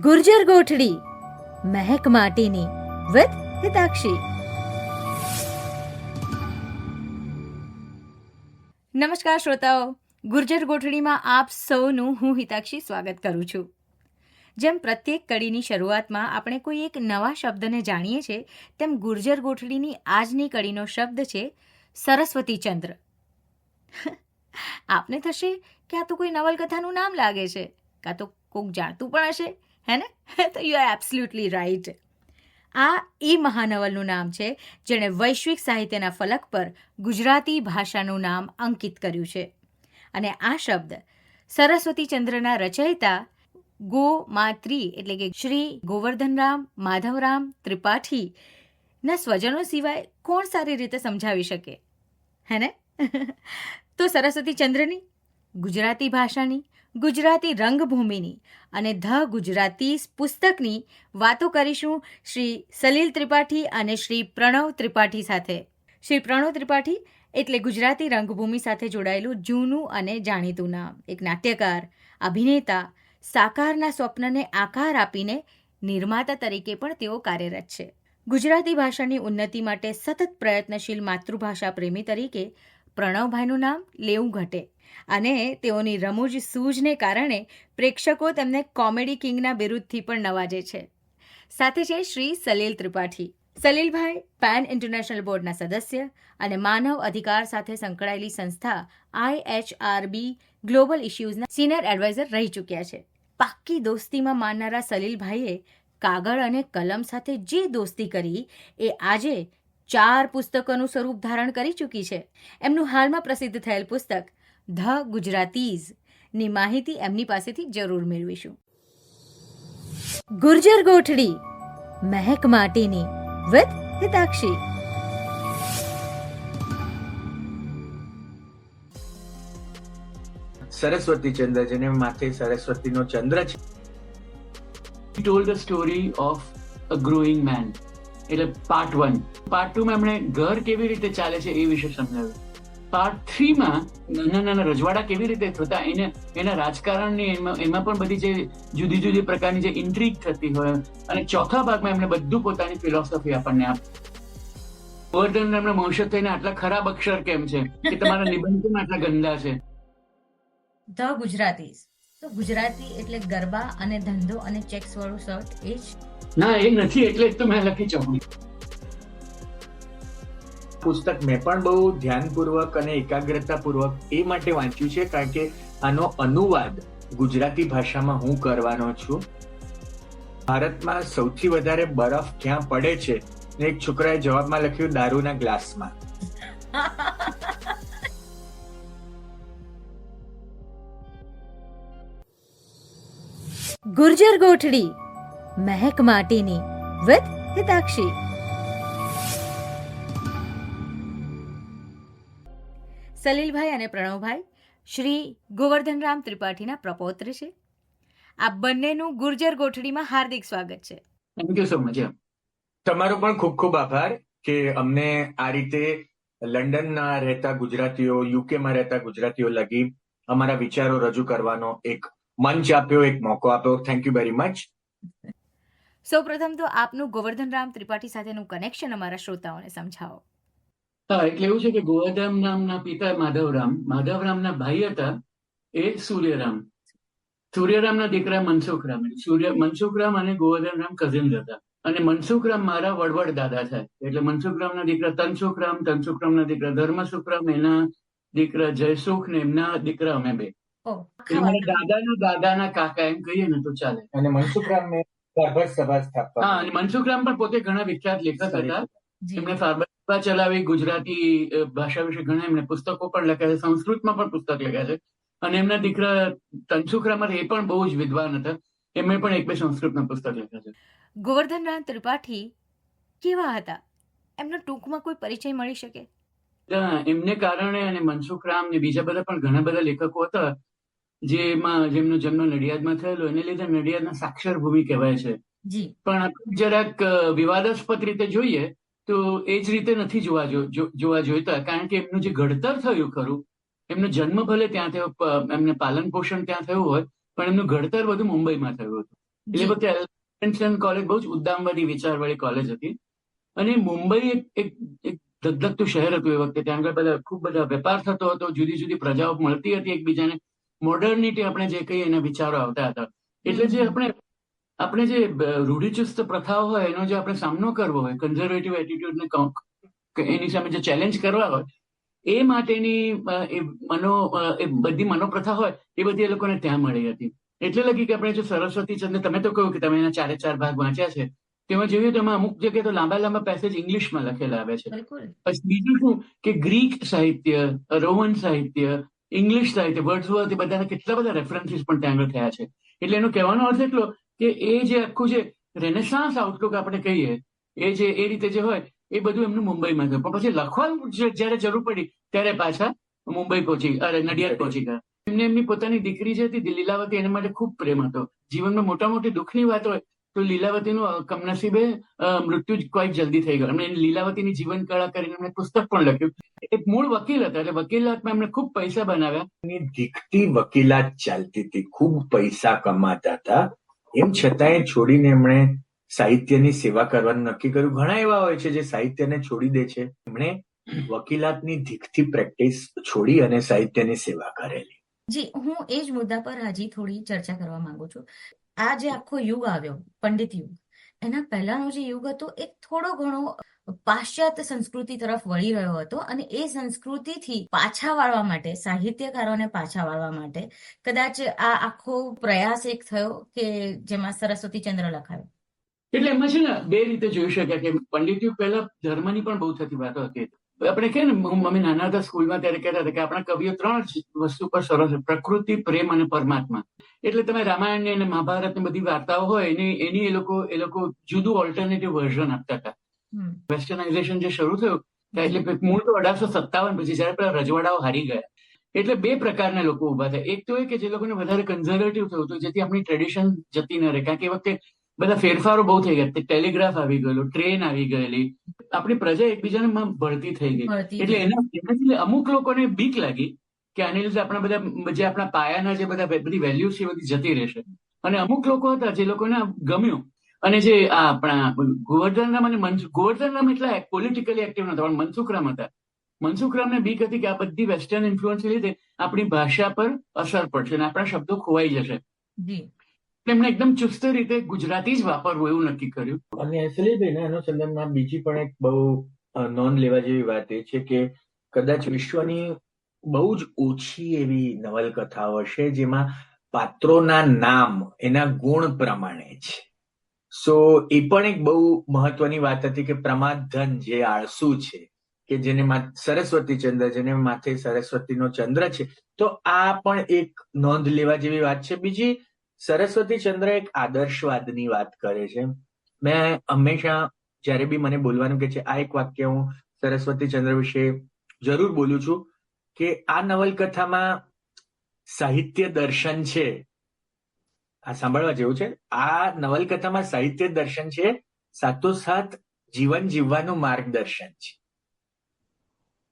ગુર્જર ગોઠડી મહેક માટીની વિથ હિતાક્ષી. નમસ્કાર શ્રોતાઓ, ગુર્જર ગોઠડીમાં આપ સૌનું હું હિતાક્ષી સ્વાગત કરું છું. જેમ પ્રત્યેક કડીની શરૂઆતમાં આપણે કોઈ એક નવા શબ્દને જાણીએ છીએ, તેમ ગુર્જર ગોઠડીની આજની કડીનો શબ્દ છે સરસ્વતી ચંદ્ર. આપને થશે કે આ તો કોઈ નવલકથાનું નામ લાગે છે, કાં તો કોઈક જાણતું પણ હશે, હે ને? તો યુ આર એબ્સોલ્યુટલી રાઈટ. આ એ મહાનવલનું નામ છે જેણે વૈશ્વિક સાહિત્યના ફલક પર ગુજરાતી ભાષાનું નામ અંકિત કર્યું છે. અને આ શબ્દ સરસ્વતી ચંદ્રના રચયિતા ગોમાત્રી એટલે કે શ્રી ગોવર્ધનરામ માધવરામ ત્રિપાઠીના સ્વજનો સિવાય કોણ સારી રીતે સમજાવી શકે, હે ને? તો સરસ્વતી ચંદ્રની, ગુજરાતી ભાષાની, ગુજરાતી રંગભૂમિની અને ધ ગુજરાતી પુસ્તકની વાતો કરીશું શ્રી સલીલ ત્રિપાઠી અને શ્રી પ્રણવ ત્રિપાઠી સાથે. શ્રી પ્રણવ ત્રિપાઠી એટલે ગુજરાતી રંગભૂમિ સાથે જોડાયેલું જૂનું અને જાણીતું નામ. એક નાટ્યકાર, અભિનેતા, સાકારના સ્વપ્નને આકાર આપીને નિર્માતા તરીકે પણ તેઓ કાર્યરત છે. ગુજરાતી ભાષાની ઉન્નતિ માટે સતત પ્રયત્નશીલ માતૃભાષા પ્રેમી તરીકે પ્રણવભાઈનું નામ લેવું ઘટે. અને તેઓની રમૂજ સૂઝને કારણે પ્રેક્ષકો તેમને કોમેડી કિંગના બિરુદથી પણ નવાજે છે. સાથે છે શ્રી સલીલ ત્રિપાઠી. સલીલભાઈ પેન ઇન્ટરનેશનલ બોર્ડના સદસ્ય અને માનવ અધિકાર સાથે સંકળાયેલી સંસ્થા IHRB ગ્લોબલ ઇશ્યુઝના સિનિયર એડવાઇઝર રહી ચૂક્યા છે. પાક્કી દોસ્તીમાં માનનારા સલીલભાઈએ કાગળ અને કલમ સાથે જે દોસ્તી કરી એ આજે 4 પુસ્તકોનું સ્વરૂપ ધારણ કરી ચૂકી છે. એમનું હાલમાં પ્રસિદ્ધ થયેલ પુસ્તક ધ ગુજરાતીઝ ની માહિતી એમની પાસેથી જરૂર મેળવીશું. ગુર્જર ગોઠડી મહેક માટીની વિથ હિતાક્ષી. સરસ્વતી ચંદ્ર, જેને માથે સરસ્વતીનો ચંદ્ર છે. He told the story of a growing man. એટલે પાર્ટ 1. પાર્ટ 2 માં એમણે ઘર કેવી રીતે ચાલે છે એ વિશે સમજાવ્યું. પાર્ટ 3 માં નાના નાના રજવાડા કેવી રીતે થતા, એના રાજકારણની એમાં પણ બધી જે જુદી જુદી પ્રકારની જે ઇન્ટ્રીગ થતી હોય, અને ચોથા ભાગમાં એમણે બધું પોતાની ફિલોસોફી આપણને આપી. ગોવર્ધન એમણે વંશજ થઈને આટલા ખરાબ અક્ષર કેમ છે, કે તમારા નિબંધ કેમ આટલા ગંદા છે. ધ ગુજરાતીઝ તો ગુજરાતી એટલે ગરબા અને ધંધો અને ચેક્સ વાળું શર્ટ, એ જ? ના, એ નથી, એટલે જ તો મેં લખી ચોકડી. પુસ્તક મેં પણ બહુ ધ્યાનપૂર્વક અને એકાગ્રતાપૂર્વક એ માટે વાંચ્યું છે કારણ કે આનો અનુવાદ ગુજરાતી ભાષામાં હું કરવાનો છું. ભારતમાં સૌથી વધારે બરફ ક્યાં પડે છે? એક છોકરાએ જવાબમાં લખ્યું, દારૂના ગ્લાસમાં. ગુર્જર ગોઠડી મહેક માટીની વિથ હિતાક્ષી. સલીલભાઈ અને પ્રણવભાઈ શ્રી ગોવર્ધનરામ ત્રિપાઠીના પ્રપૌત્ર છે. આ બંનેનું ગુર્જર ગોઠડીમાં હાર્દિક સ્વાગત છે. Thank you so much. તમારો પણ ખૂબ ખૂબ આભાર કે અમને આ રીતે લંડનના રહેતા ગુજરાતીઓ, યુકેમાં રહેતા ગુજરાતીઓ લગી અમારા વિચારો રજૂ કરવાનો એક મંચ આપ્યો, એક મોકો આપ્યો. Thank you very much. સૌપ્રથમ તો આપનું ગોવર્ધનરામ ત્રિપાઠી સાથેનું કનેક્શન અમારા શ્રોતાઓને સમજાવો. હા, એટલે એવું છે કે ગોવર્ધન નામના પિતા માધવરામના ભાઈ હતા એ સૂર્યરામ. સૂર્યરામના દીકરા મનસુખરામ. મનસુખરામ અને ગોવર્ધનરામ કઝિન્સ હતા. અને મનસુખરામ મારા વડવડ દાદા થાય. એટલે મનસુખરામના દીકરા તનસુખરામના દીકરા ધર્મસુખરામ, એના દીકરા જયસુખ ને એમના દીકરા અમે બે. દાદાના કાકા એમ કહીએ ને તો ચાલે. અને મનસુખરામ સભા સ્થાપક. હા, અને મનસુખરામ પણ પોતે ઘણા વિખ્યાત લેખક હતા. એમણે ફાર્બા ચલાવી, ગુજરાતી ભાષા વિશે ઘણા એમણે પુસ્તકો પણ લખ્યા છે, સંસ્કૃતમાં પણ પુસ્તક લખ્યા છે. અને એમના દીકરા તનસુખરામ એ પણ બહુ જ વિદ્વાન હતા. એમણે પણ 1-2 સંસ્કૃતના પુસ્તક લખ્યા છે. ગોવર્ધનરામ ત્રિપાઠી કેવા હતા? એમનો ટૂંકમાં કોઈ પરિચય મળી શકે? એમને કારણે અને મનસુખરામ ને બીજા બધા પણ ઘણા બધા લેખકો હતા જેમનો જન્મ નડિયાદમાં થયેલો, એને લીધે નડિયાદના સાક્ષર ભૂમિ કહેવાય છે. પણ જરાક વિવાદાસ્પદ રીતે જોઈએ તો એ જ રીતે નથી જોવા જોઈતા, કારણ કે એમનું જે ઘડતર થયું ખરું, એમનો જન્મ ભલે ત્યાં થયો, એમને પાલન પોષણ ત્યાં થયું હોય, પણ એમનું ઘડતર બધું મુંબઈમાં થયું હતું. એટલે જી. વખતે એલ્ફિન્સ્ટન કોલેજ બહુ જ ઉદ્દામવાદી વિચારવાળી કોલેજ હતી. અને મુંબઈ એક ધગધગતું શહેર હતું એ વખતે. ત્યાં આગળ બધા ખૂબ બધા વેપાર થતો હતો, જુદી જુદી પ્રજાઓ મળતી હતી એકબીજાને. મોડર્નિટી આપણે જે કહીએ એના વિચારો આવતા હતા. એટલે જે આપણે જે રૂઢિચુસ્ત પ્રથાઓ હોય એનો જે આપણે સામનો કરવો હોય, કન્ઝર્વેટિવ એટીટ્યુડને એની સામે જે ચેલેન્જ કરવા હોય એ માટેની એ બધી મનોપ્રથા હોય એ બધી એ લોકોને ત્યાં મળી હતી. એટલે લગી કે આપણે જો સરસ્વતી ચંદ્ર, તમે તો કહ્યું કે તમે એના 4 ભાગ વાંચ્યા છે, તેમાં જોયું તો એમાં અમુક જગ્યાએ તો લાંબા લાંબા પેસેજ ઇંગ્લિશમાં લખેલા આવે છે. બિલકુલ. પછી બીજું શું કે ગ્રીક સાહિત્ય, રોમન સાહિત્ય, ઇંગ્લિશ સાહિત્ય, વર્ડ્સવર્થ, એ બધાના કેટલા બધા રેફરન્સીસ પણ ત્યાં આગળ થયા છે. એટલે એનો કહેવાનો અર્થ એટલો કે એ જે આખું જે રેનેસાન્સ આઉટલુક આપણે કહીએ એ રીતે જે હોય એ બધું એમનું મુંબઈમાં થયું. પણ પછી લખવાનું જયારે જરૂર પડી ત્યારે પાછા મુંબઈ નડિયાદ પહોંચી ગયા. એમની પોતાની દીકરી જે હતી લીલાવતી, એના માટે ખૂબ પ્રેમ હતો. જીવનમાં મોટા મોટી દુઃખની વાત હોય તો લીલાવતીનું કમનસીબે મૃત્યુ જ ક્વાઇટ જલ્દી થઈ ગયું. એમણે લીલાવતીની જીવન કળા કરીને એમણે પુસ્તક પણ લખ્યું. એક મૂળ વકીલ હતા, એટલે વકીલાતમાં એમણે ખૂબ પૈસા બનાવ્યા. દીકતી વકીલાત ચાલતી હતી, ખૂબ પૈસા કમાતા હતા. એમ છતાંય છોડીને એમણે સાહિત્યની સેવા કરવાનું નક્કી કર્યું. ઘણા એવા હોય છે જે સાહિત્યને છોડી દે છે. એમણે વકીલાતની દીકથી પ્રેક્ટિસ છોડી અને સાહિત્યની સેવા કરેલી. જી, હું એ જ મુદ્દા પર હજી થોડી ચર્ચા કરવા માંગુ છું. આ જે આખો યુગ આવ્યો, પંડિત યુગ, એના પહેલાનો જે યુગ હતો એ થોડો ઘણો પાશ્ચાત્ય સંસ્કૃતિ તરફ વળી રહ્યો હતો, અને એ સંસ્કૃતિથી પાછા વાળવા માટે, સાહિત્યકારોને પાછા વાળવા માટે કદાચ આ આખો પ્રયાસ એક થયો કે જેમાં સરસ્વતીચંદ્ર લખાયો. એટલે એમાં છે ને બે રીતે જોઈ શકાય કે પંડિત યુગ પહેલા ધર્મની પણ બહુ થતી વાતો હતી. આપણે કહે ને, અમે નાના હતા સ્કૂલમાં ત્યારે કહેતા હતા કે આપણા કવિઓ 3 વસ્તુ પર સરસ: પ્રકૃતિ, પ્રેમ અને પરમાત્મા. એટલે તમે રામાયણની અને મહાભારતની બધી વાર્તાઓ હોય એની એ લોકો જુદું ઓલ્ટરનેટિવ વર્ઝન આપતા હતા. વેસ્ટર્નાઇઝેશન જે શરૂ થયું એટલે મૂળ તો 1857 પછી જયારે પેલા રજવાડાઓ હારી ગયા. એટલે 2 પ્રકારના લોકો ઉભા થયા. એક તો એ કે જે લોકોને વધારે કન્ઝર્વેટિવ થયું હતું, જેથી આપણી ટ્રેડિશન જતી ન રહે. કારણ કે એ વખતે બધા ફેરફારો બહુ થઈ ગયા. ટેલિગ્રાફ આવી ગયેલો, ટ્રેન આવી ગયેલી, આપણી પ્રજા એકબીજાને ભળતી થઈ ગઈ. એટલે એનાથી અમુક લોકોને બીક લાગી કે આની લીધે આપણા બધા જે આપણા પાયાના જે બધી વેલ્યુઝ છે એ બધી જતી રહેશે. અને અમુક લોકો હતા જે લોકોને ગમ્યું. અને જે આપણા ગોવર્ધનરામ અને ગોવર્ધનરામ એટલા પોલિટિકલી એક્ટિવ નતા, પણ મનસુખરામ હતા. મનસુખરામને બીક હતી કે આ બધી વેસ્ટર્ન ઇન્ફ્લુઅન્સ લીધે આપણી ભાષા પર અસર પડશે અને આપણા શબ્દો ખોવાઈ જશે. એમણે એકદમ ચુસ્ત રીતે ગુજરાતી જ વાપરવું એવું નક્કી કર્યું. અને સલીલભાઈ, એના સંદર્ભમાં બીજી પણ એક બહુ નોંધ લેવા જેવી વાત એ છે કે કદાચ વિશ્વની બહુ જ ઓછી એવી નવલકથાઓ હશે જેમાં પાત્રોના નામ એના ગુણ પ્રમાણે છે. સો એ પણ એક બહુ મહત્વની વાત હતી કે પ્રમાદધન જે આળસુ છે, કે જેને સરસ્વતીચંદ્ર, જેને માથે સરસ્વતીનો ચંદ્ર છે, તો આ પણ એક નોંધ લેવા જેવી વાત છે. બીજી, સરસ્વતીચંદ્ર એક આદર્શવાદની વાત કરે છે. મેં હંમેશા જ્યારે બી મને બોલવાનું કે છે, આ એક વાક્ય હું સરસ્વતીચંદ્ર વિશે જરૂર બોલું છું કે આ નવલકથામાં સાહિત્ય દર્શન છે. આ સાંભળવા જેવું છે. આ નવલકથામાં સાહિત્ય દર્શન છે, સાથોસાથ જીવન જીવવાનું માર્ગદર્શન છે.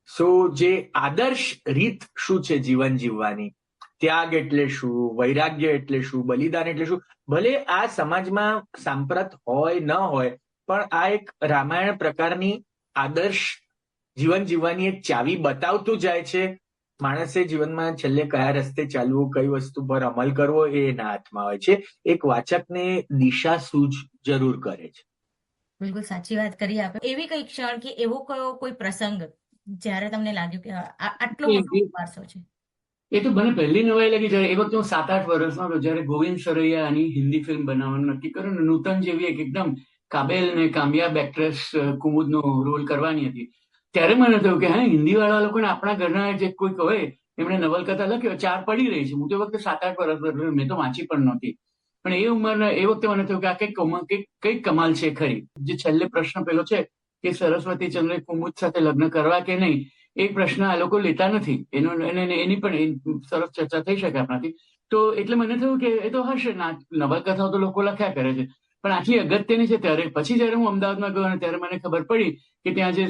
સો જે આદર્શ રીત શું છે જીવન જીવવાની, ત્યાગ એટલે શું, વૈરાગ્ય એટલે શું, બલિદાન એટલે શું, ભલે આ સમાજમાં સાંપ્રત હોય ન હોય, પણ આ એક રામાયણ પ્રકારની આદર્શ જીવન જીવવાની એક ચાવી બતાવતું જાય છે. માણસે જીવનમાં છેલ્લે કયા રસ્તે ચાલવું, કઈ વસ્તુ પર અમલ કરવો એ એના હાથમાં હોય છે. એક વાચકને દિશા સૂઝ જરૂર કરે છે. બિલકુલ સાચી વાત કરી આપે. એવી કઈ ક્ષણ કે એવો કોઈ પ્રસંગ જ્યારે તમને લાગ્યું કે આટલો મોટો વારસો છે? એ તો મને પહેલી નવાઈ લાગી જયારે એ વખતે હું 7-8 વર્ષનો હતો, જયારે ગોવિંદ સરૈયાની હિન્દી ફિલ્મ બનાવવાનું નક્કી કર્યું ને નૂતન જેવી એક એકદમ કાબેલ ને કામયાબ એક્ટ્રેસ કુમુદનો રોલ કરવાની હતી. ત્યારે મને થયું કે હા, હિન્દી વાળા લોકોને આપણા ઘરના જે કોઈક હોય એમણે નવલકથા લખ્યો, 4 પડી રહી છે. હું તો વખતે 7-8 વર્ષ, મેં તો વાંચી પણ નહોતી. પણ એ ઉંમરના એ વખતે મને થયું કે આ કઈક કમાલ છે ખરી. જે છેલ્લે પ્રશ્ન પેલો છે કે સરસ્વતીચંદ્રે કુમુદ સાથે લગ્ન કરવા કે નહીં, એક પ્રશ્ન આ લોકો લેતા નથી. એની પણ સરસ ચર્ચા થઈ શકે આપણાથી. તો એટલે મને થયું કે એ તો હશે, નવલકથાઓ તો લોકો લખ્યા કરે છે, પણ આટલી અગત્યની છે. ત્યારે પછી જયારે હું અમદાવાદમાં ગયો અને ત્યારે મને ખબર પડી કે ત્યાં જે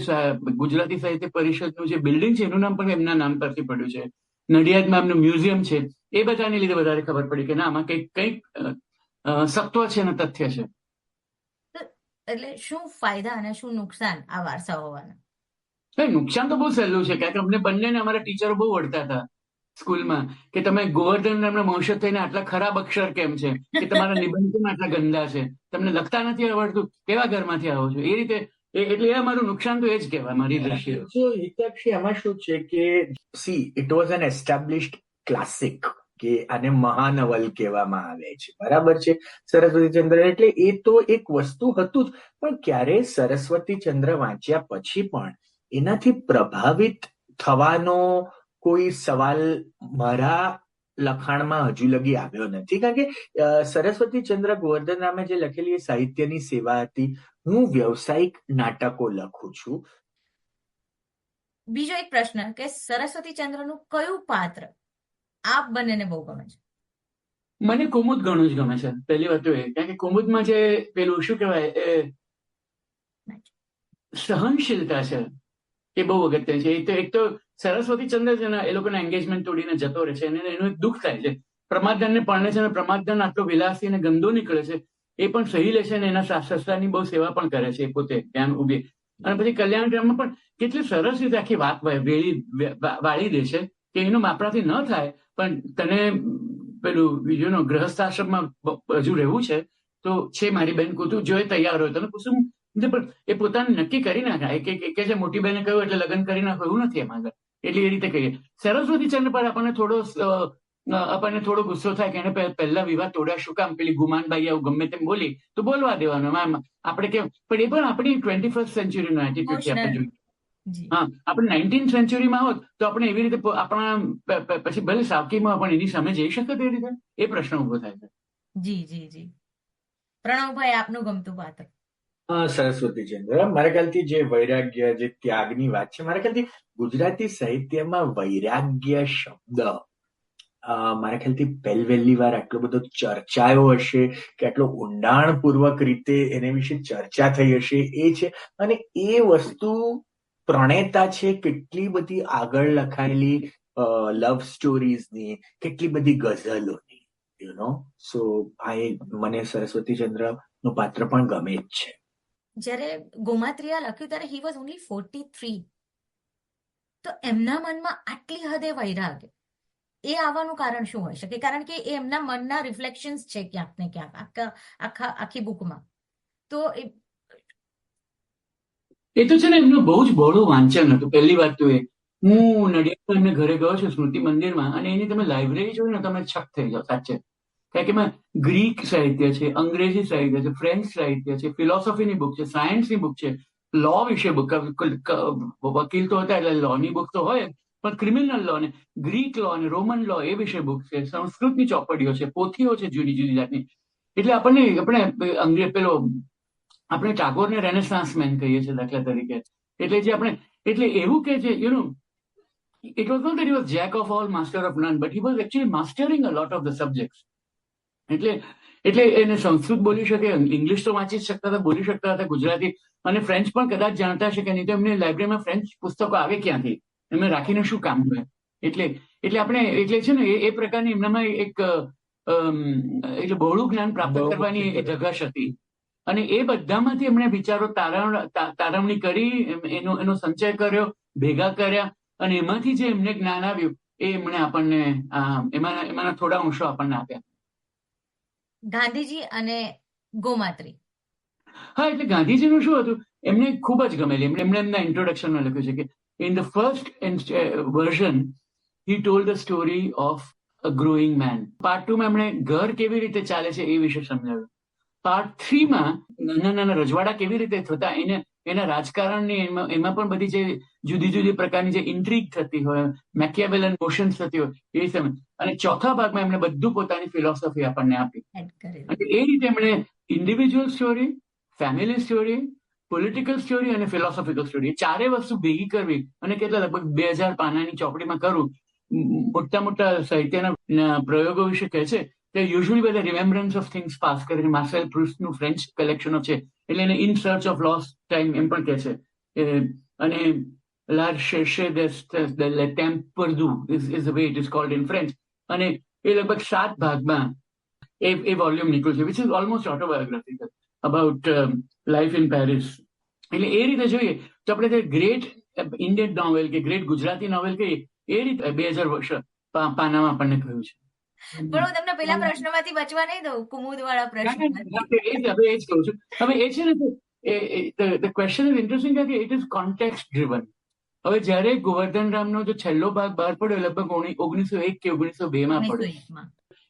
ગુજરાતી સાહિત્ય પરિષદનું જે બિલ્ડિંગ છે એનું નામ પણ એમના નામ પરથી પડ્યું છે. નડિયાદમાં એમનું મ્યુઝિયમ છે. એ બધાને લીધે વધારે ખબર પડી કે ના, આમાં કંઈક સત્વ છે અને તથ્ય છે. એટલે શું ફાયદા અને શું નુકસાન આ વારસા હોવાના? નુકસાન તો બહુ સહેલું છે, કારણ કે અમને બંનેને અમારા ટીચરો બહુ વળતા હતા સ્કૂલમાં કે તમે ગોવર્ધન રામના વંશજ થઈને આટલા ખરાબ અક્ષર કેમ છે, કે તમારા નિબંધ કેમ આટલા ગંદા છે, તમને લખતા નથી આવડતું, કેવા ઘરમાંથી આવો છો, એ રીતે. એટલે એ અમારું નુકસાન તો એ જ કહેવાય મારી દ્રષ્ટિએ. So, હિતાક્ષી, આમાં શું છે કે C it was an established classic, કે આને મહાનવલ કહેવામાં આવે છે, બરાબર છે, સરસ્વતીચંદ્ર. એટલે એ તો એક વસ્તુ હતું જ, પણ ક્યારે સરસ્વતીચંદ્ર વાંચ્યા પછી પણ એનાથી પ્રભાવિત થવાનો કોઈ સવાલ મારા લખાણમાં હજુ લગી આવ્યો નથી, કારણ કે સરસ્વતીચંદ્ર ગોવર્ધન રામે જે લખેલી એ સાહિત્યની સેવા હતી. હું વ્યવસાયિક નાટકો લખું છું. બીજો એક પ્રશ્ન કે સરસ્વતીચંદ્રનું કયું પાત્ર આપ બંનેને બહુ ગમે છે? મને કુમુદ ઘણું જ ગમે છે. પહેલી વાત તો એ, કારણ કે કુમુદમાં જે પેલું શું કહેવાય સહનશીલતા છે એ બહુ અગત્ય છે. એક તો સરસ્વતીચંદ્ર છે ને, એ લોકોના એંગેજમેન્ટ તોડીને જતો રહે છે અને એનું એક દુઃખ થાય છે. પ્રમાદધનને પરણે છે અને પ્રમાદધન આટલો વિલાસી અને ગંદો નીકળે છે, એ પણ સહી લે છે અને એના સસરાની બહુ સેવા પણ કરે છે એ પોતે ત્યાં ઉભી. અને પછી કલ્યાણ ગ્રામમાં પણ કેટલી સરસ રીતે આખી વાત વાળી દે છે કે એનું આપણાથી ન થાય, પણ તને પેલું બીજું ગ્રહસ્થાશ્રમમાં હજુ રહેવું છે તો છે મારી બેન, તું જો તૈયાર હોય તને કુસુમ. પણ એ પોતાને નક્કી કરી નાખાય કે જે મોટી બહેને કહ્યું એટલે લગ્ન કરી નાખો, એવું નથી એમાં આગળ. એટલે એ રીતે કહીએ. સરસ્વતીચંદ્ર પર આપણને થોડો ગુસ્સો થાય કે એને પહેલા વિવાહ તોડ્યા શું કામ, પેલી ગુમાનબાઈ આવું ગમે તેમ બોલી તો બોલવા દેવાનું. આપણે કેમ, પણ એ પણ આપણી 21st સેન્ચુરીનો એટીટ્યુડ છે. આપણે જોઈએ, હા, આપણે 19th સેન્ચુરીમાં હોત તો આપણે એવી રીતે આપણા પછી ભલે સાવકીમાં પણ એની સામે જઈ શકે તે રીતે, એ પ્રશ્ન ઉભો થાય છે. જી જી જી. પ્રણવભાઈ, આપનું ગમતું પાત્ર? સરસ્વતીચંદ્ર. મારા ખ્યાલથી જે વૈરાગ્ય, જે ત્યાગની વાત છે, મારા ખ્યાલથી ગુજરાતી સાહિત્યમાં વૈરાગ્ય શબ્દ મારા ખ્યાલથી પહેલી વાર આટલો બધો ચર્ચાયો હશે, કે આટલો ઊંડાણપૂર્વક રીતે એને વિશે ચર્ચા થઈ હશે એ છે. અને એ વસ્તુ પ્રણેતા છે કેટલી બધી આગળ લખાયેલી લવ સ્ટોરીઝની, કેટલી બધી ગઝલોની, સો મને સરસ્વતીચંદ્ર નું પાત્ર પણ ગમે જ છે. જ્યારે ગોમાત્રીએ લખ્યું ત્યારે હી વોઝ ઓનલી 43. તો એમના મનમાં આટલી હદે વૈરાગ્ય એ આવવાનું કારણ શું હોઈ શકે? કારણ કે એ એમના મનના રિફ્લેક્શન્સ છે ક્યાંક ને ક્યાંક આખી બુકમાં. તો એ તો છે ને, એમનું બહુ જ બહોળું વાંચન હતું. પહેલી વાત તો એ, હું નડિયાદમાં એમને ઘરે ગયો છું સ્મૃતિ મંદિરમાં, અને એની તમે લાઇબ્રેરી જોઈ ને તમે છક થઈ જાઓ સાચે. કારણ કે એમાં ગ્રીક સાહિત્ય છે, અંગ્રેજી સાહિત્ય છે, ફ્રેન્ચ સાહિત્ય છે, ફિલોસોફીની બુક છે, સાયન્સની બુક છે, લો વિશે બુક, વકીલ તો હતા એટલે લોની બુક તો હોય, પણ ક્રિમિનલ લો ને ગ્રીક લો અને રોમન લો એ વિશે બુક છે, સંસ્કૃતની ચોપડીઓ છે, પોથીઓ છે જુદી જુદી જાતની. એટલે આપણે ટાગોરને રેનેસાન્સ મેન કહીએ છીએ દાખલા તરીકે. એટલે જે આપણે, એટલે એવું કે છે, it was not that he was jack of all, master of none, but he was actually mastering a lot of the subjects. એટલે એને સંસ્કૃત બોલી શકે, ઇંગ્લિશ તો વાંચી શકતા હતા, બોલી શકતા હતા, ગુજરાતી અને ફ્રેન્ચ પણ કદાચ જાણતા હશે કે નહીં, તો એમને લાઇબ્રેરીમાં ફ્રેન્ચ પુસ્તકો આવે ક્યાંથી, એમને રાખીને શું કામ હોય. એટલે છે ને એ પ્રકારની એમનામાં એક બહોળું જ્ઞાન પ્રાપ્ત કરવાની ધગશ હતી. અને એ બધામાંથી એમણે વિચારો તારવણી કરી, એનો સંચય કર્યો, ભેગા કર્યા, અને એમાંથી જે એમને જ્ઞાન આવ્યું એ એમણે આપણને એમાંના થોડા અંશો આપણને આપ્યા. ગાંધીજી અને ગોમાત્રી. હા, એટલે ગાંધીજીનું શું હતું, એમને ખૂબ જ ગમેલી. એમણે એમના ઇન્ટ્રોડક્શનમાં લખ્યું છે કે in the first version he told the story of a growing man. Part 2માં એમણે ઘર કેવી રીતે ચાલે છે એ વિશે સમજાવ્યું. પાર્ટ 3માં નાના રજવાડા કેવી રીતે થતા, એના રાજકારણની એમાં પણ બધી જે જુદી જુદી પ્રકારની જે ઇન્ટ્રીગ થતી હોય, મેકિયાવેલન મોશન્સ થતી હોય એ સમજ. અને ચોથા ભાગમાં એમણે બધું પોતાની ફિલોસોફી આપણને આપી. અને એ રીતે એમણે individual story, family story, political story અને ફિલોસોફિકલ સ્ટોરી, ચારે વસ્તુ ભેગી કરવી. અને કેટલા લગભગ 2000 પાનાની ચોપડીમાં કરું. મોટા સાહિત્યના પ્રયોગો વિશે કહે છે કે યુઝ્યુઅલી બધા રિમેમ્બરન્સ ઓફ થિંગ્સ પાસ કરીને માર્સેલ પ્રુસ્ટનું ફ્રેન્ચ કલેક્શનો છે, એટલે એને in search of lost time એમ પણ કહે છે. અને La Cherche de temps perdu is the way it is called in French. અને એ લગભગ 7 ભાગમાં એ વોલ્યુમ નીકળ્યું છે which is almost autobiographical about life in Paris. એટલે એ રીતે જોઈએ તો આપણે તે ગ્રેટ ઇન્ડિયન નોવેલ કે ગ્રેટ ગુજરાતી નોવેલ કહીએ એ રીતે 2000 વર્ષ પાનામાં આપણને કહ્યું છે. પણ હું તમને પેલા પ્રશ્નમાંથી બચવા નહીં દઉં, કુમુદ વાળા પ્રશ્ન. હવે એ જ કહું છું. હવે એ છે ને ધ ક્વેશ્ચન ઇઝ ઇન્ટરેસ્ટિંગ કે ઇટ ઇઝ કોન્ટેક્સ્ટ ડ્રિવન. હવે જયારે ગોવર્ધન રામનો જો છેલ્લો ભાગ બહાર પડ્યો લગભગ 1901 કે 1902 માં પડ્યો,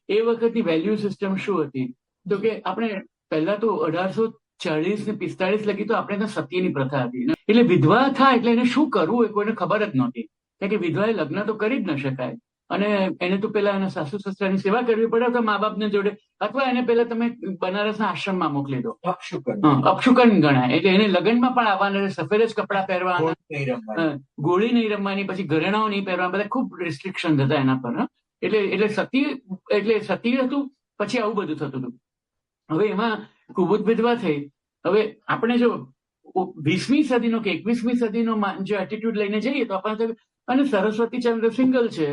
એ વખતની વેલ્યુ સિસ્ટમ શું હતી? તો કે આપણે પહેલા તો 1840 ને 45 લગી તો આપણે ત્યાં સતીની પ્રથા હતી. એટલે વિધવા થાય એટલે એને શું કરવું એ કોઈને ખબર જ નહોતી, કારણ કે વિધવાએ લગ્ન તો કરી જ ન શકાય અને એને તો પેલા એના સાસુ સસરાની સેવા કરવી પડે અથવા મા બાપને જોડે, અથવા એને પેલા તમે બનારસના આશ્રમમાં મોકલી દો, અપશુકન ગણાય. એટલે એને લગ્નમાં પણ આવવાના, સફેદ જ કપડા પહેરવાના, ગોળી નહીં રમવાની, પછી ઘરેણાઓ નહીં પહેરવા, બધા ખૂબ રિસ્ટ્રિક્શન હતા એના પર. એટલે સતી હતું, પછી આવું બધું થતું હતું. હવે એમાં કુબુદ વિધવા થઈ. હવે આપણે જો 20મી સદીનો કે 21મી સદીનો જો એટીટ્યુડ લઈને જઈએ તો આપણે, અને સરસ્વતી ચંદ્ર સિંગલ છે,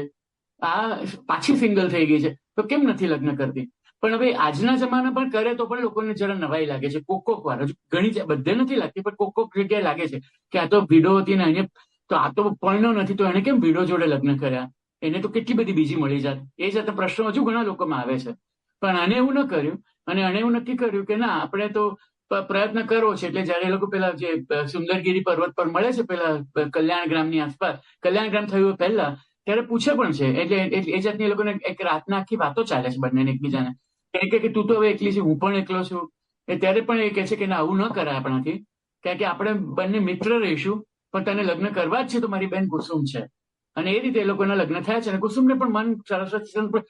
આ પાછી સિંગલ થઈ ગઈ છે, તો કેમ નથી લગ્ન કરતી? પણ હવે આજના જમાના પણ કરે તો પણ લોકોને જરા નવાઈ લાગે છે. કોક વાર, હજુ ઘણી બધે નથી લાગતી, પણ કોક જગ્યાએ લાગે છે કે આ તો વિડો હતી ને એને તો આ તો પરણ્યો નથી તો એને કેમ વિડો જોડે લગ્ન કર્યા? એને તો કેટલી બધી બીજી મળી જાત. એ જાતના પ્રશ્નો હજુ ઘણા લોકોમાં આવે છે. પણ આને એવું ન કર્યું, અને આને એવું નક્કી કર્યું કે ના, આપણે તો પ્રયત્ન કરવો છે. એટલે જયારે એ લોકો પેલા જે સુંદરગીરી પર્વત પર મળે છે, પેલા કલ્યાણ ગ્રામની આસપાસ, કલ્યાણ ગ્રામ થયું પહેલા, ત્યારે પૂછે પણ છે. એટલે એ જાતની એ લોકોને એક રાતના આખી વાતો ચાલે છે બંને એકબીજાને. એ કે તું તો હવે એકલી છે, હું પણ એકલો છું. ત્યારે પણ એ કહે છે કે ના, આવું ન કરાય આપણાથી, કારણ કે આપણે બંને મિત્ર રહીશું, પણ તને લગ્ન કરવા જ છે તો મારી બેન કુસુમ છે. અને એ રીતે એ લોકોના લગ્ન થયા છે. અને કુસુમને પણ મન સરસ્વતી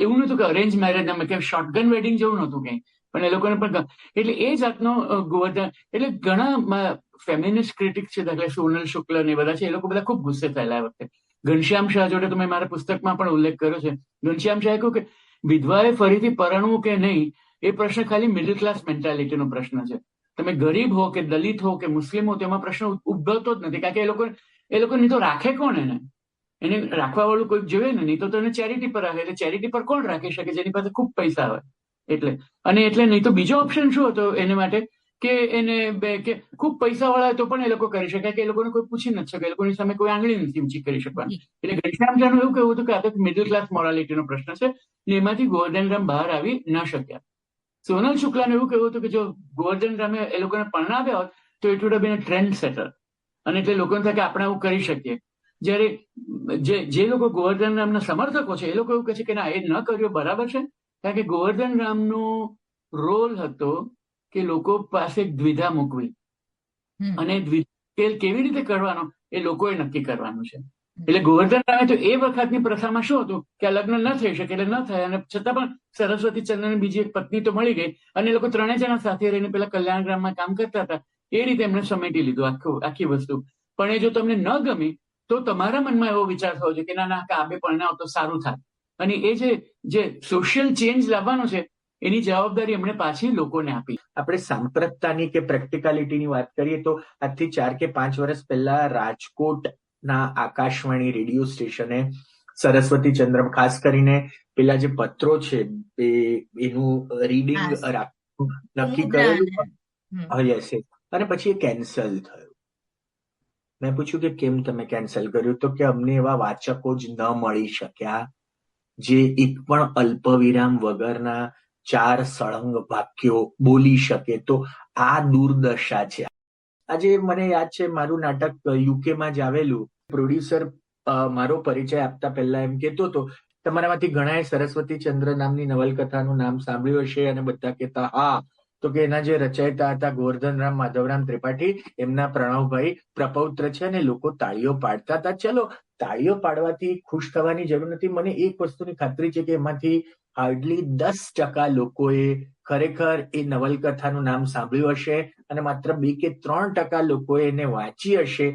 એવું નતું કે અરેન્જ મેરેજ કે શોર્ટગન વેડિંગ જેવું નતું કઈ, પણ એ લોકોને પણ. એટલે એ જાતનો ગોવર્ધન, એટલે ઘણા ફેમિનિસ્ટ ક્રિટિક છે, દાખલા સોનલ શુક્લ ને બધા છે, એ લોકો બધા ખૂબ ગુસ્સે થયેલા આ વખતે. ઘનશ્યામ શાહ જોડે તો મેં મારા પુસ્તકમાં પણ ઉલ્લેખ કર્યો છે. ઘનશ્યામ શાહે કહ્યું કે વિધવાએ ફરીથી પરણવું કે નહીં એ પ્રશ્ન ખાલી મિડલ ક્લાસ મેન્ટાલિટીનો પ્રશ્ન છે. તમે ગરીબ હો કે દલિત હો કે મુસ્લિમ હો, તેમાં પ્રશ્ન ઉદ્ભવતો જ નથી, કારણ કે એ લોકો નહીં તો રાખે કોણ? એને રાખવા વાળું કોઈક જોઈએ ને, નહીં તો એને ચેરિટી પર રાખે. એટલે ચેરિટી પર કોણ રાખી શકે? જેની પાસે ખૂબ પૈસા હોય. એટલે નહીં તો બીજો ઓપ્શન શું હતો એને માટે કે એને કે ખૂબ પૈસા વાળા હોય તો પણ એ લોકો કરી શકાય, કે એ લોકોને કોઈ પૂછી નથી શકે, એ લોકોની સામે કોઈ આંગળી નથી ઊંચી કરી શકવાની. એટલે ઘનશ્યામ શાહનું એવું કહેવું હતું કે આ તો મિડલ ક્લાસ મોરાલિટીનો પ્રશ્ન છે, ને એમાંથી ગોવર્ધન રામ બહાર આવી ન શક્યા. સોનલ શુક્લાનું એવું કહેવું હતું કે જો ગોવર્ધન રામે એ લોકોને પરણાવ્યા હોત તો it would have been a trend setter. અને એટલે લોકોને થાય કે આપણે આવું કરી શકીએ. જ્યારે જે લોકો ગોવર્ધન રામના સમર્થકો છે એ લોકો એવું કહે છે કે ના, એ ન કર્યો બરાબર છે, કારણ કે ગોવર્ધન રામનો રોલ હતો કે લોકો પાસે દ્વિધા મૂકવી, અને દ્વિધા કેવી રીતે કરવાનો એ લોકોએ નક્કી કરવાનું છે. એટલે ગોવર્ધન રામે તો એ વખતની પ્રથામાં શું હતું કે આ લગ્ન ન થઈ શકે, એટલે ન થાય, અને છતાં પણ સરસ્વતી ચંદ્રની બીજી એક પત્ની તો મળી ગઈ, અને એ લોકો ત્રણેય જણા સાથે રહીને પેલા કલ્યાણ ગ્રામમાં કામ કરતા હતા. એ રીતે એમણે સમેટી લીધું આખી વસ્તુ. પણ એ જો તમને ન ગમી તો તમારા મનમાં એવો વિચાર થવો જોઈએ કે ના, આ બે પરણાવ તો સારું થાય. અને એ જે સોશિયલ ચેન્જ લાવવાનો છે એની જવાબદારી એમણે પાછી લોકોને આપી. આપણે સાંપ્રતતાની કે પ્રેક્ટિકાલિટીની વાત કરીએ તો આજથી 4 કે 5 વર્ષ પહેલા રાજકોટના આકાશવાણી રેડિયો સ્ટેશને સરસ્વતી ચંદ્ર, ખાસ કરીને પેલા જે પત્રો છે એનું રીડિંગ નક્કી કરેલું. યસ. અને પછી એ કેન્સલ થયું. મેં પૂછ્યું કે કેમ તમે કેન્સલ કર્યું? તો કે અમને એવા વાચકો જ ન મળી શક્યા જે એક પણ અલ્પ વિરામ વગરના 4 સળંગ વાક્યો બોલી શકે. તો આ દુર્દશા છે. આજે મને યાદ છે, મારું નાટક યુકેમાં જ આવેલું, પ્રોડ્યુસર મારો પરિચય આપતા પહેલા એમ કહેતો હતો, તમારામાંથી ઘણાએ સરસ્વતી ચંદ્ર નામની નવલકથાનું નામ સાંભળ્યું હશે, અને બધા કહેતા હા. તો કે એના જે રચયિતા હતા ગોવર્ધન રામ માધવરામ ત્રિપાઠી, એમના પ્રણવભાઈ પ્રપૌત્ર છે, અને લોકો તાળીઓ પાડતા હતા. ચલો, તાળીઓ પાડવાથી ખુશ થવાની જરૂર નથી. મને એક વસ્તુની ખાતરી છે કે એમાંથી હાર્ડલી 10% લોકોએ ખરેખર એ નવલકથાનું નામ સાંભળ્યું હશે, અને માત્ર 2 કે 3% લોકોએ એને વાંચી હશે.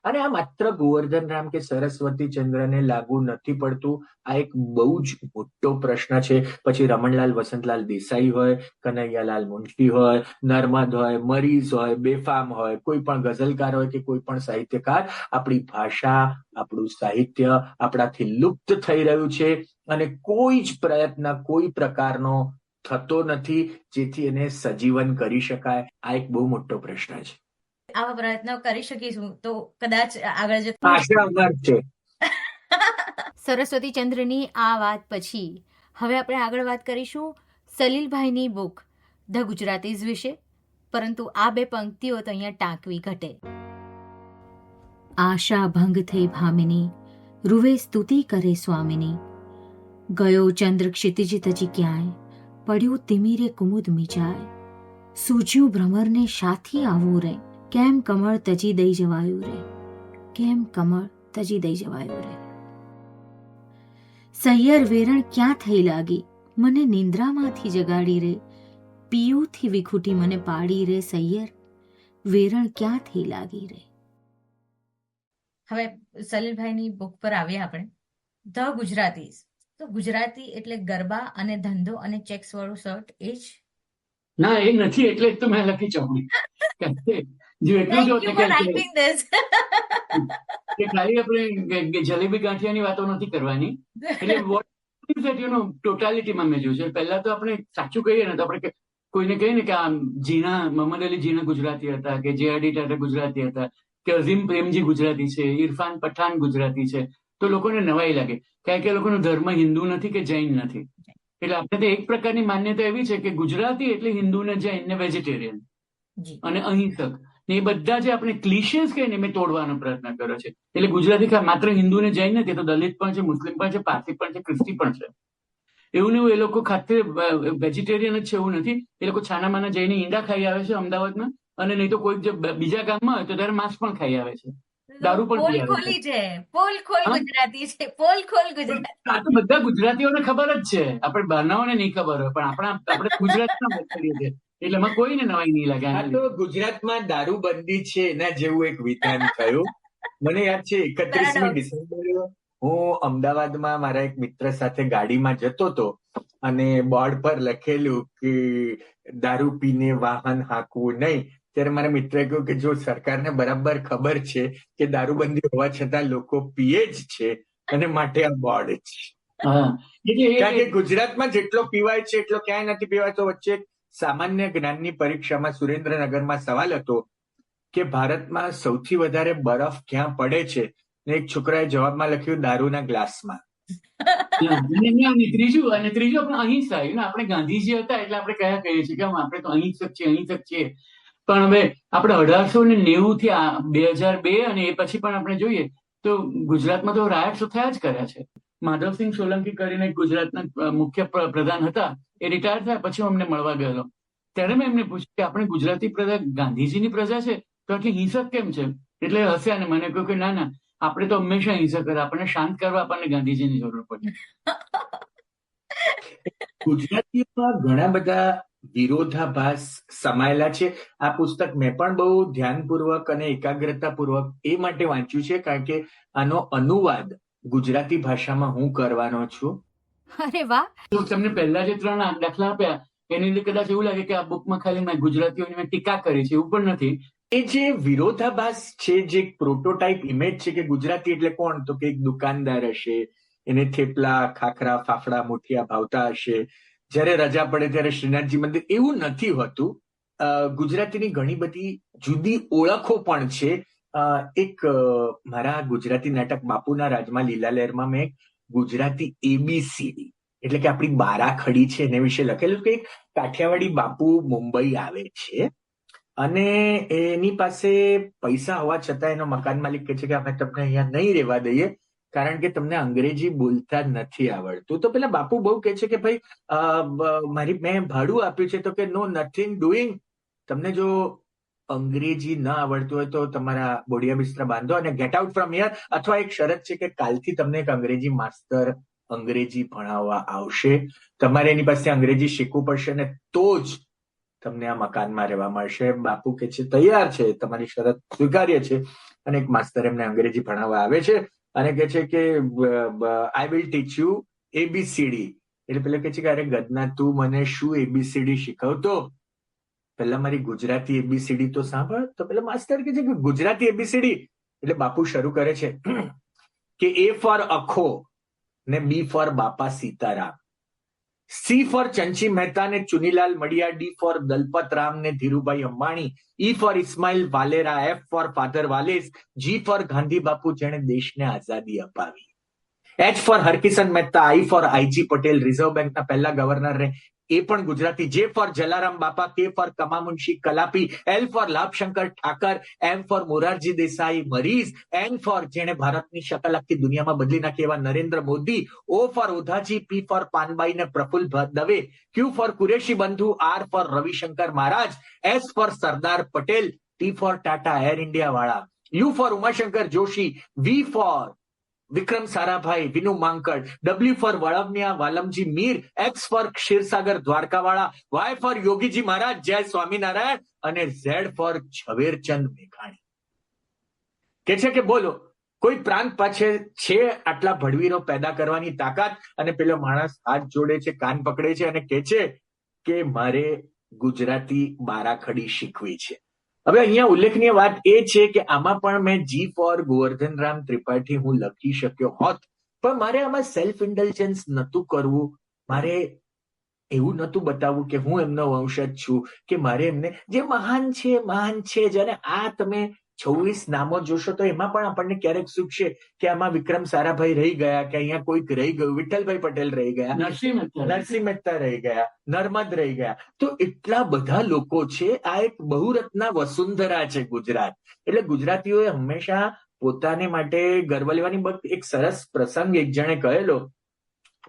અને આ માત્ર ગોવર્ધન રામ કે સરસ્વતી ચંદ્રને લાગુ નથી પડતું. આ એક બહુ જ મોટો પ્રશ્ન છે. પછી રમણલાલ વસંતલાલ દેસાઈ હોય, કનૈયાલાલ મુનશી હોય, નર્મદ હોય, મરીઝ હોય, બેફામ હોય, કોઈ પણ ગઝલકાર હોય કે કોઈ પણ સાહિત્યકાર, આપણી ભાષા, આપણું સાહિત્ય આપણાથી લુપ્ત થઈ રહ્યું છે. અને કોઈ જ પ્રયત્ન કોઈ પ્રકારનો થતો નથી જેથી એને સજીવન કરી શકાય. આ એક બહુ મોટો પ્રશ્ન છે. આવા પ્રયત્નો કરી શકીશું તો કદાચ આગળ જતા આશા અમર છે. સરસ્વતી ચંદ્રની આ વાત પછી હવે આપણે આગળ વાત કરીશું સલીલભાઈની બુક ધ ગુજરાતીઝ વિશે. પરંતુ આ બે પંક્તિઓ તો અહીંયા ટાંકવી ઘટે. આશા ભંગ થઈ ભામિની, રૂવે સ્તુતિ કરે સ્વામિની. ગયો ચંદ્ર ક્ષિતિજ તજી ક્યાંય, પડ્યું તિમિરે કુમુદ મીચાય. સૂજ્યું ભ્રમરને સાથી આવું રે, કેમ કમળ તજી દઈ જવાયું રે, કેમ કમળ તજી દઈ જવાયું રે. સૈયર વેરણ ક્યાં થઈ લાગી, મને નિંદ્રામાંથી જગાડી રે. પિયુથી વિખૂટી મને પાડી રે, સૈયર વેરણ ક્યાં થઈ લાગી રે. હવે સલીલભાઈની બુક પર આવીએ આપણે. ધ ગુજરાતીઝ. તો ગુજરાતી એટલે ગરબા અને ધંધો અને ચેક્સ વાળું શર્ટ એ જ? ના, એ નથી. એટલે જ તો મેં લખી ચોપડી. જો એટલું જો કે ખાલી આપણે જલેબી ગાંઠિયાની વાતો નથી કરવાની. એટલે ટોટાલિટીમાં મેં જોયું છે. પહેલા તો આપણે સાચું કહીએ ને તો આપણે કોઈને કહીએ ને કે આ જીના મોહમ્મદ અલી જીના ગુજરાતી હતા, કે જે.આર.ડી. ટાટા ગુજરાતી હતા, કે અઝીમ પ્રેમજી ગુજરાતી છે, ઇરફાન પઠાણ ગુજરાતી છે, તો લોકોને નવાઈ લાગે. કારણ કે લોકોનો ધર્મ હિન્દુ નથી કે જૈન નથી. એટલે આપણે તો એક પ્રકારની માન્યતા એવી છે કે ગુજરાતી એટલે હિન્દુ ને જૈન ને વેજીટેરિયન અને અહિંસક ને એ બધા જે આપણે ક્લિશેસ કહીએ ને મેં તોડવાનો પ્રયત્ન કર્યો છે. એટલે ગુજરાતી માત્ર હિન્દુ ને જૈન નથી, તો દલિત પણ છે, મુસ્લિમ પણ છે, પારસી પણ છે, ખ્રિસ્તી પણ છે. એવું ને એવું એ લોકો ખાતે વેજીટેરિયન જ છે એવું નથી. એ લોકો છાનામાના જઈને ઈંડા ખાઈ આવે છે અમદાવાદમાં, અને નહીં તો કોઈ બીજા ગામમાં હોય તો ત્યારે માંસ પણ ખાઈ આવે છે, દારૂ પણ પી આવે છે. પોલખોલ ગુજરાતી છે, પોલખોલ ગુજરાતી. આ તો બધા ગુજરાતીઓને ખબર જ છે, આપણે બહારનાઓને નહીં ખબર હોય, પણ આપણે ગુજરાતના વાત કરીએ છીએ એટલે એમાં કોઈને નવાઈ નહીં લાગે. આ તો ગુજરાતમાં દારૂબંધી છે એના જેવું એક વિધાન થયું. મને યાદ છે 31મી ડિસેમ્બરે હું અમદાવાદમાં મારા એક મિત્ર સાથે ગાડીમાં જતો હતો અને બોર્ડ પર લખેલું કે દારૂ પીને વાહન હાંકવું નહીં. ત્યારે મારા મિત્રએ કહ્યું કે જો સરકારને બરાબર ખબર છે કે દારૂબંધી હોવા છતાં લોકો પીએ જ છે અને માટે આ બોર્ડ છે. કારણ કે ગુજરાતમાં જેટલો પીવાય છે એટલો ક્યાંય નથી પીવાતો. વચ્ચે સામાન્ય જ્ઞાનની પરીક્ષામાં સુરેન્દ્રનગરમાં સવાલ હતો કે ભારતમાં સૌથી વધારે બરફ ક્યાં પડે છે, એક છોકરાએ જવાબમાં લખ્યું દારૂના ગ્લાસમાં. ત્રીજું આપણે અહિંસા. આપણે ગાંધીજી હતા એટલે આપણે કયા કહીએ છીએ કે આપણે તો અહિંસક છીએ. પણ હવે આપણે 1890 થી 2002 અને એ પછી પણ આપણે જોઈએ તો ગુજરાતમાં તો રાયટ્સ થયા જ કર્યા છે. માધવસિંહ સોલંકી કરીને ગુજરાતના મુખ્ય પ્રધાન હતા, એ રિટાયર થયા પછી હું અમને મળવા ગયેલો. ત્યારે મેં એમને પૂછ્યું કે આપણે ગુજરાતી પ્રજા ગાંધીજીની પ્રજા છે તો આટલી હિંસક કેમ છે? એટલે હસ્યા અને મને કહ્યું કે ના, આપણે તો હંમેશા હિંસક કરે, આપણને શાંત કરવા આપણને ગાંધીજીની જરૂર પડી. ગુજરાતીઓમાં ઘણા બધા વિરોધાભાસ સમાયેલા છે. આ પુસ્તક મેં પણ બહુ ધ્યાનપૂર્વક અને એકાગ્રતાપૂર્વક એ માટે વાંચ્યું છે કારણ કે આનો અનુવાદ ગુજરાતી ભાષામાં હું કરવાનો છું. અરે વાહ! તો તમને પહેલા જે 3 દાખલા આપ્યા એની લીધે કદાચ એવું લાગે કે આ બુકમાં ખાલી મેં ગુજરાતીઓની મેં ટીકા કરી છે, એવું પણ નથી. એ જે વિરોધાભાસ છે, જે પ્રોટોટાઇપ ઇમેજ છે કે ગુજરાતી એટલે કોણ, તો કે એક દુકાનદાર હશે, એને થેપલા, ખાખરા, ફાફડા, મુઠિયા ભાવતા હશે, જ્યારે રજા પડે ત્યારે શ્રીનાથજી મંદિર. એવું નથી હોતું. ગુજરાતીની ઘણી બધી જુદી ઓળખો પણ છે. એક મારા ગુજરાતી નાટક બાપુના રાજમાં લીલા લહેરમાં મેં ગુજરાતી ABCD એટલે કે આપણી બારાખડી છે એને વિશે લખેલું કે એક કાઠિયાવાડી બાપુ મુંબઈ આવે છે અને એની પાસે પૈસા હોવા છતાં એનો મકાન માલિક કહે છે કે અમે તમને અહીંયા નહીં રહેવા દઈએ કારણ કે તમને અંગ્રેજી બોલતા નથી આવડતું. તો પેલા બાપુ બહુ કહે છે કે ભાઈ મેં ભાડું આપ્યું છે, તો કે નો નથિંગ ડુઈંગ. તમને જો અંગ્રેજી ન આવડતું હોય તો તમારા બોડિયા બિસ્તરા બાંધો અને ગેટ આઉટ ફ્રોમ હિયર. અથવા એક શરત છે કે કાલથી તમને એક અંગ્રેજી માસ્તર અંગ્રેજી ભણાવવા આવશે. તમારે એની પાસે અંગ્રેજી શીખવું પડશે અને તો જ તમને આ મકાનમાં રહેવા મળશે. બાપુ કે છે તૈયાર છે, તમારી શરત સ્વીકાર્ય છે. અને એક માસ્તર એમને અંગ્રેજી ભણાવવા આવે છે અને કે છે કે I will teach you ABCD. એટલે પેલા કે છે કે અરે ગદના તું મને શું ABCD શીખવતો, પેલા મારી ગુજરાતી ABCD તો સાંભળ. તો પેલા માસ્ટર કે છે કે ગુજરાતી ABCD. એટલે બાપુ શરૂ કરે છે કે A ફોર અખો, ને B for Bapa Sitaram, C for Chanchi Mehta ને ચુનીલાલ મડિયા, D ફોર દલપત રામ ને Dhirubhai Ambani, E for Ismail Valera, F for father Valles, G for Gandhi Bapu જેણે દેશને આઝાદી અપાવી, H for Harkishan Mehta, I for IG Patel reserve બેંકના પહેલા ગવર્નર ને એ પણ Gujarati, J four Jalaram Bapa, K for કમામુનશી Kalapi, L for Labhshankar Thakar, M for Morarji Desai Mariz, N for જેણે ભારતની શકલ આખી દુનિયામાં બદલી નાખી એવા Narendra Modi, O for Odhaji, P for Panbai ને પ્રફુલ્લ દવે, Q ફોર કુરેશી બંધુ, R for Ravishankar Maharaj, S for Sardar Patel, T for Tata air India વાળા, U for Umashankar Joshi, V for Vikram Sarabhai, Vinu Mankad, W for Valvaniya Valamji Mir, X for Kshirsagar દ્વારકાવાળા, Y ફોર યોગીજી મહારાજ, જય સ્વામિનારાયણ અને Z ફોર ઝવેરચંદ મેઘાણી. કે છે કે બોલો કોઈ પ્રાંત પાછળ છે આટલા ભડવીરો પેદા કરવાની તાકાત, અને પેલો માણસ હાથ જોડે છે, કાન પકડે છે અને કે છે કે મારે ગુજરાતી બારાખડી શીખવી છે. હવે અહીંયા ઉલ્લેખનીય વાત એ છે કે આમાં પણ મેં G ફોર ગોવર્ધનરામ ત્રિપાઠી હું લખી શક્યો હોત, પણ મારે આમાં સેલ્ફ ઇન્ટેલિજન્સ નહોતું કરવું, મારે એવું નહોતું બતાવવું કે હું એમનો વંશજ છું, કે મારે એમને જે મહાન છે જ. અને આ તમે 26 નામો જોશો તો એમાં પણ આપણને ક્યારેક સુખશે કે આમાં વિક્રમ સારાભાઈ રહી ગયા, કે અહીંયા કોઈક રહી ગયું, વિઠ્ઠલભાઈ પટેલ રહી ગયા, નરસિંહ મહેતા રહી ગયા, નર્મદ રહી ગયા. તો એટલા બધા લોકો છે. આ એક બહુરત્ના વસુંધરા છે ગુજરાત. એટલે ગુજરાતીઓએ હંમેશા પોતાને માટે ગર્વ લેવાની એક સરસ પ્રસંગ એક જણે કહેલો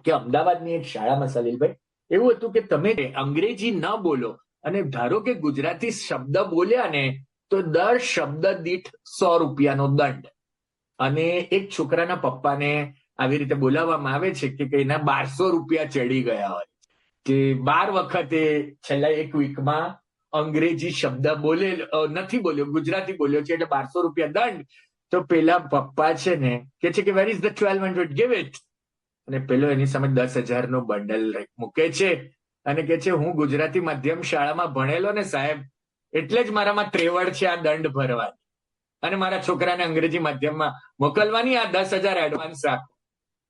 કે અમદાવાદની એક શાળામાં સલીલભાઈ એવું હતું કે તમે અંગ્રેજી ન બોલો અને ધારો કે ગુજરાતી શબ્દ બોલ્યા ને તો દર શબ્દ દીઠ 100 રૂપિયાનો દંડ. અને એક છોકરાના પપ્પાને આવી રીતે બોલાવવામાં આવે છે કે એના 1200 રૂપિયા ચડી ગયા હોય, કે 12 વખતે છેલ્લા એક વીકમાં અંગ્રેજી શબ્દ નથી બોલ્યો, ગુજરાતી બોલ્યો છે, એટલે 1200 રૂપિયા દંડ. તો પેલા પપ્પા છે ને કે છે કે where is the 1200, give it. અને પેલો એની સામે 10,000 નું બંડલ મૂકે છે અને કે છે હું ગુજરાતી માધ્યમ શાળામાં ભણેલો ને સાહેબ, એટલે જ મારામાં ત્રેવડ છે આ દંડ ભરવાની અને મારા છોકરાને અંગ્રેજી માધ્યમમાં મોકલવાની. આ 10,000 એડવાન્સ રાખો.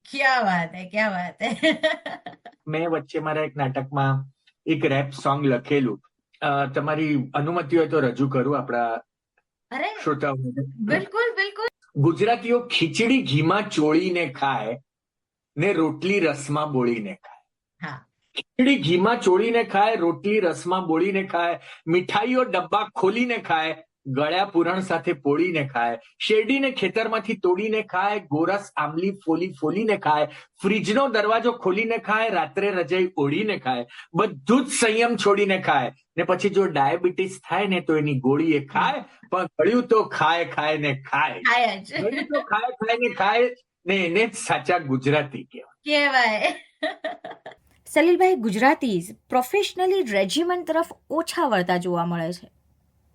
ક્યા વાત હે, ક્યા વાત હે. મેં વચ્ચે મારા એક નાટકમાં એક રેપ સોંગ લખેલું, તમારી અનુમતિ હોય તો રજૂ કરું આપણા શ્રોતાઓને. બિલકુલ બિલકુલ. ગુજરાતીઓ ખીચડી ઘીમાં ચોળીને ખાય ને રોટલી રસમાં બોળીને ખાય. ખીચડી ઘીમાં ચોળીને ખાય, રોટલી રસમાં બોળીને ખાય, મીઠાઈઓ ડબ્બા ખોલીને ખાય, ગળ્યા પૂરણ સાથે પોળીને ખાય, શેરડીને ખેતરમાંથી તોડીને ખાય, ગોરસ આમલી ફોલીને ખાય, ફ્રીજનો દરવાજો ખોલીને ખાય, રાત્રે રજાઈ ઓઢીને ખાય, બધું જ સંયમ છોડીને ખાય, ને પછી જો ડાયાબિટીસ થાય ને તો એની ગોળી એ ખાય, પણ ગળ્યું તો ખાય ને ખાય, ગળ્યું તો ખાય ને ખાય ને એને જ સાચા ગુજરાતી કહેવાય. સલીલભાઈ, ગુજરાતી પ્રોફેશનલી રેજિમેન્ટ તરફ ઓછા વળતા જોવા મળે છે.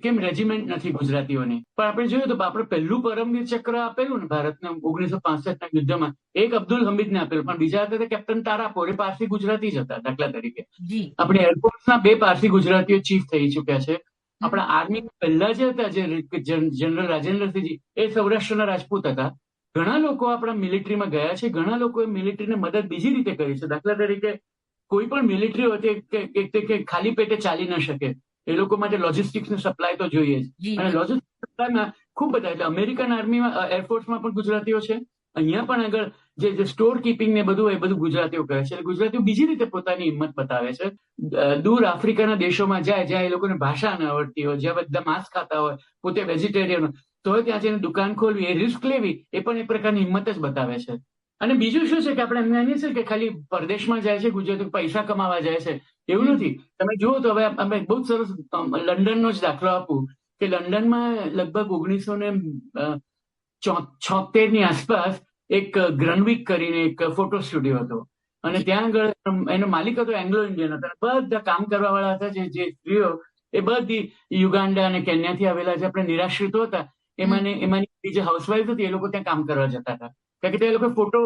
કેમ રેજિમેન્ટ નથી ગુજરાતીઓની? પણ આપણે જોયું તો આપણે પહેલું પરમવીર ચક્ર આપેલું ને ભારતના 1965 ના યુદ્ધમાં, એક અબ્દુલ હમીદને આપેલું, પણ બીજા હતા કેપ્ટન તારાપોર, એ પારસી ગુજરાતી જ હતા. દાખલા તરીકે આપણે એરફોર્સના 2 પારસી ગુજરાતીઓ ચીફ થઈ ચુક્યા છે. આપણા આર્મી પહેલા જે હતા, જે જનરલ રાજેન્દ્રસિંહજી, એ સૌરાષ્ટ્રના રાજપૂત હતા. ઘણા લોકો આપણા મિલિટરીમાં ગયા છે, ઘણા લોકોએ મિલિટરીને મદદ બીજી રીતે કરી છે. દાખલા તરીકે કોઈ પણ મિલિટરી હોય કે ખાલી પેટે ચાલી ન શકે, એ લોકો માટે લોજિસ્ટિક્સ ની સપ્લાય તો જોઈએ જ. અને લોજિસ્ટિક્સ સપ્લાયમાં ખૂબ બધા, એટલે અમેરિકન આર્મીમાં, એરફોર્સમાં પણ ગુજરાતીઓ છે. અહીંયા પણ આગળ જે સ્ટોર કીપિંગ ને બધું, એ બધું ગુજરાતીઓ કરે છે. ગુજરાતીઓ બીજી રીતે પોતાની હિંમત બતાવે છે. દૂર આફ્રિકાના દેશોમાં જાય, જ્યાં એ લોકોને ભાષા ન આવડતી હોય, જ્યાં બધા માંસ ખાતા હોય, પોતે વેજીટેરિયન હોય, તો ત્યાં જઈને દુકાન ખોલવી, એ રિસ્ક લેવી, એ પણ એક પ્રકારની હિંમત જ બતાવે છે. અને બીજું શું છે કે આપણે એમ માનીએ છીએ કે ખાલી પરદેશમાં જાય છે ગુજરાતી, પૈસા કમાવા જાય છે, એવું નથી. તમે જુઓ તો હવે અમે બહુ સરસ લંડનનો જ દાખલો આપું કે લંડનમાં લગભગ 1976 ની આસપાસ એક ગ્રનવિક કરીને એક ફોટો સ્ટુડિયો હતો, અને ત્યાં આગળ એનો માલિક હતો એંગ્લો ઇન્ડિયન હતો. બધા કામ કરવા વાળા હતા, જે સ્ત્રીઓ, એ બધી યુગાન્ડા અને કેન્યાથી આવેલા જે આપણે નિરાશ્રિતો હતા, એમાંની જે હાઉસવાઇફ હતી, એ લોકો ત્યાં કામ કરવા જતા હતા. કારણ કે એ લોકો ફોટો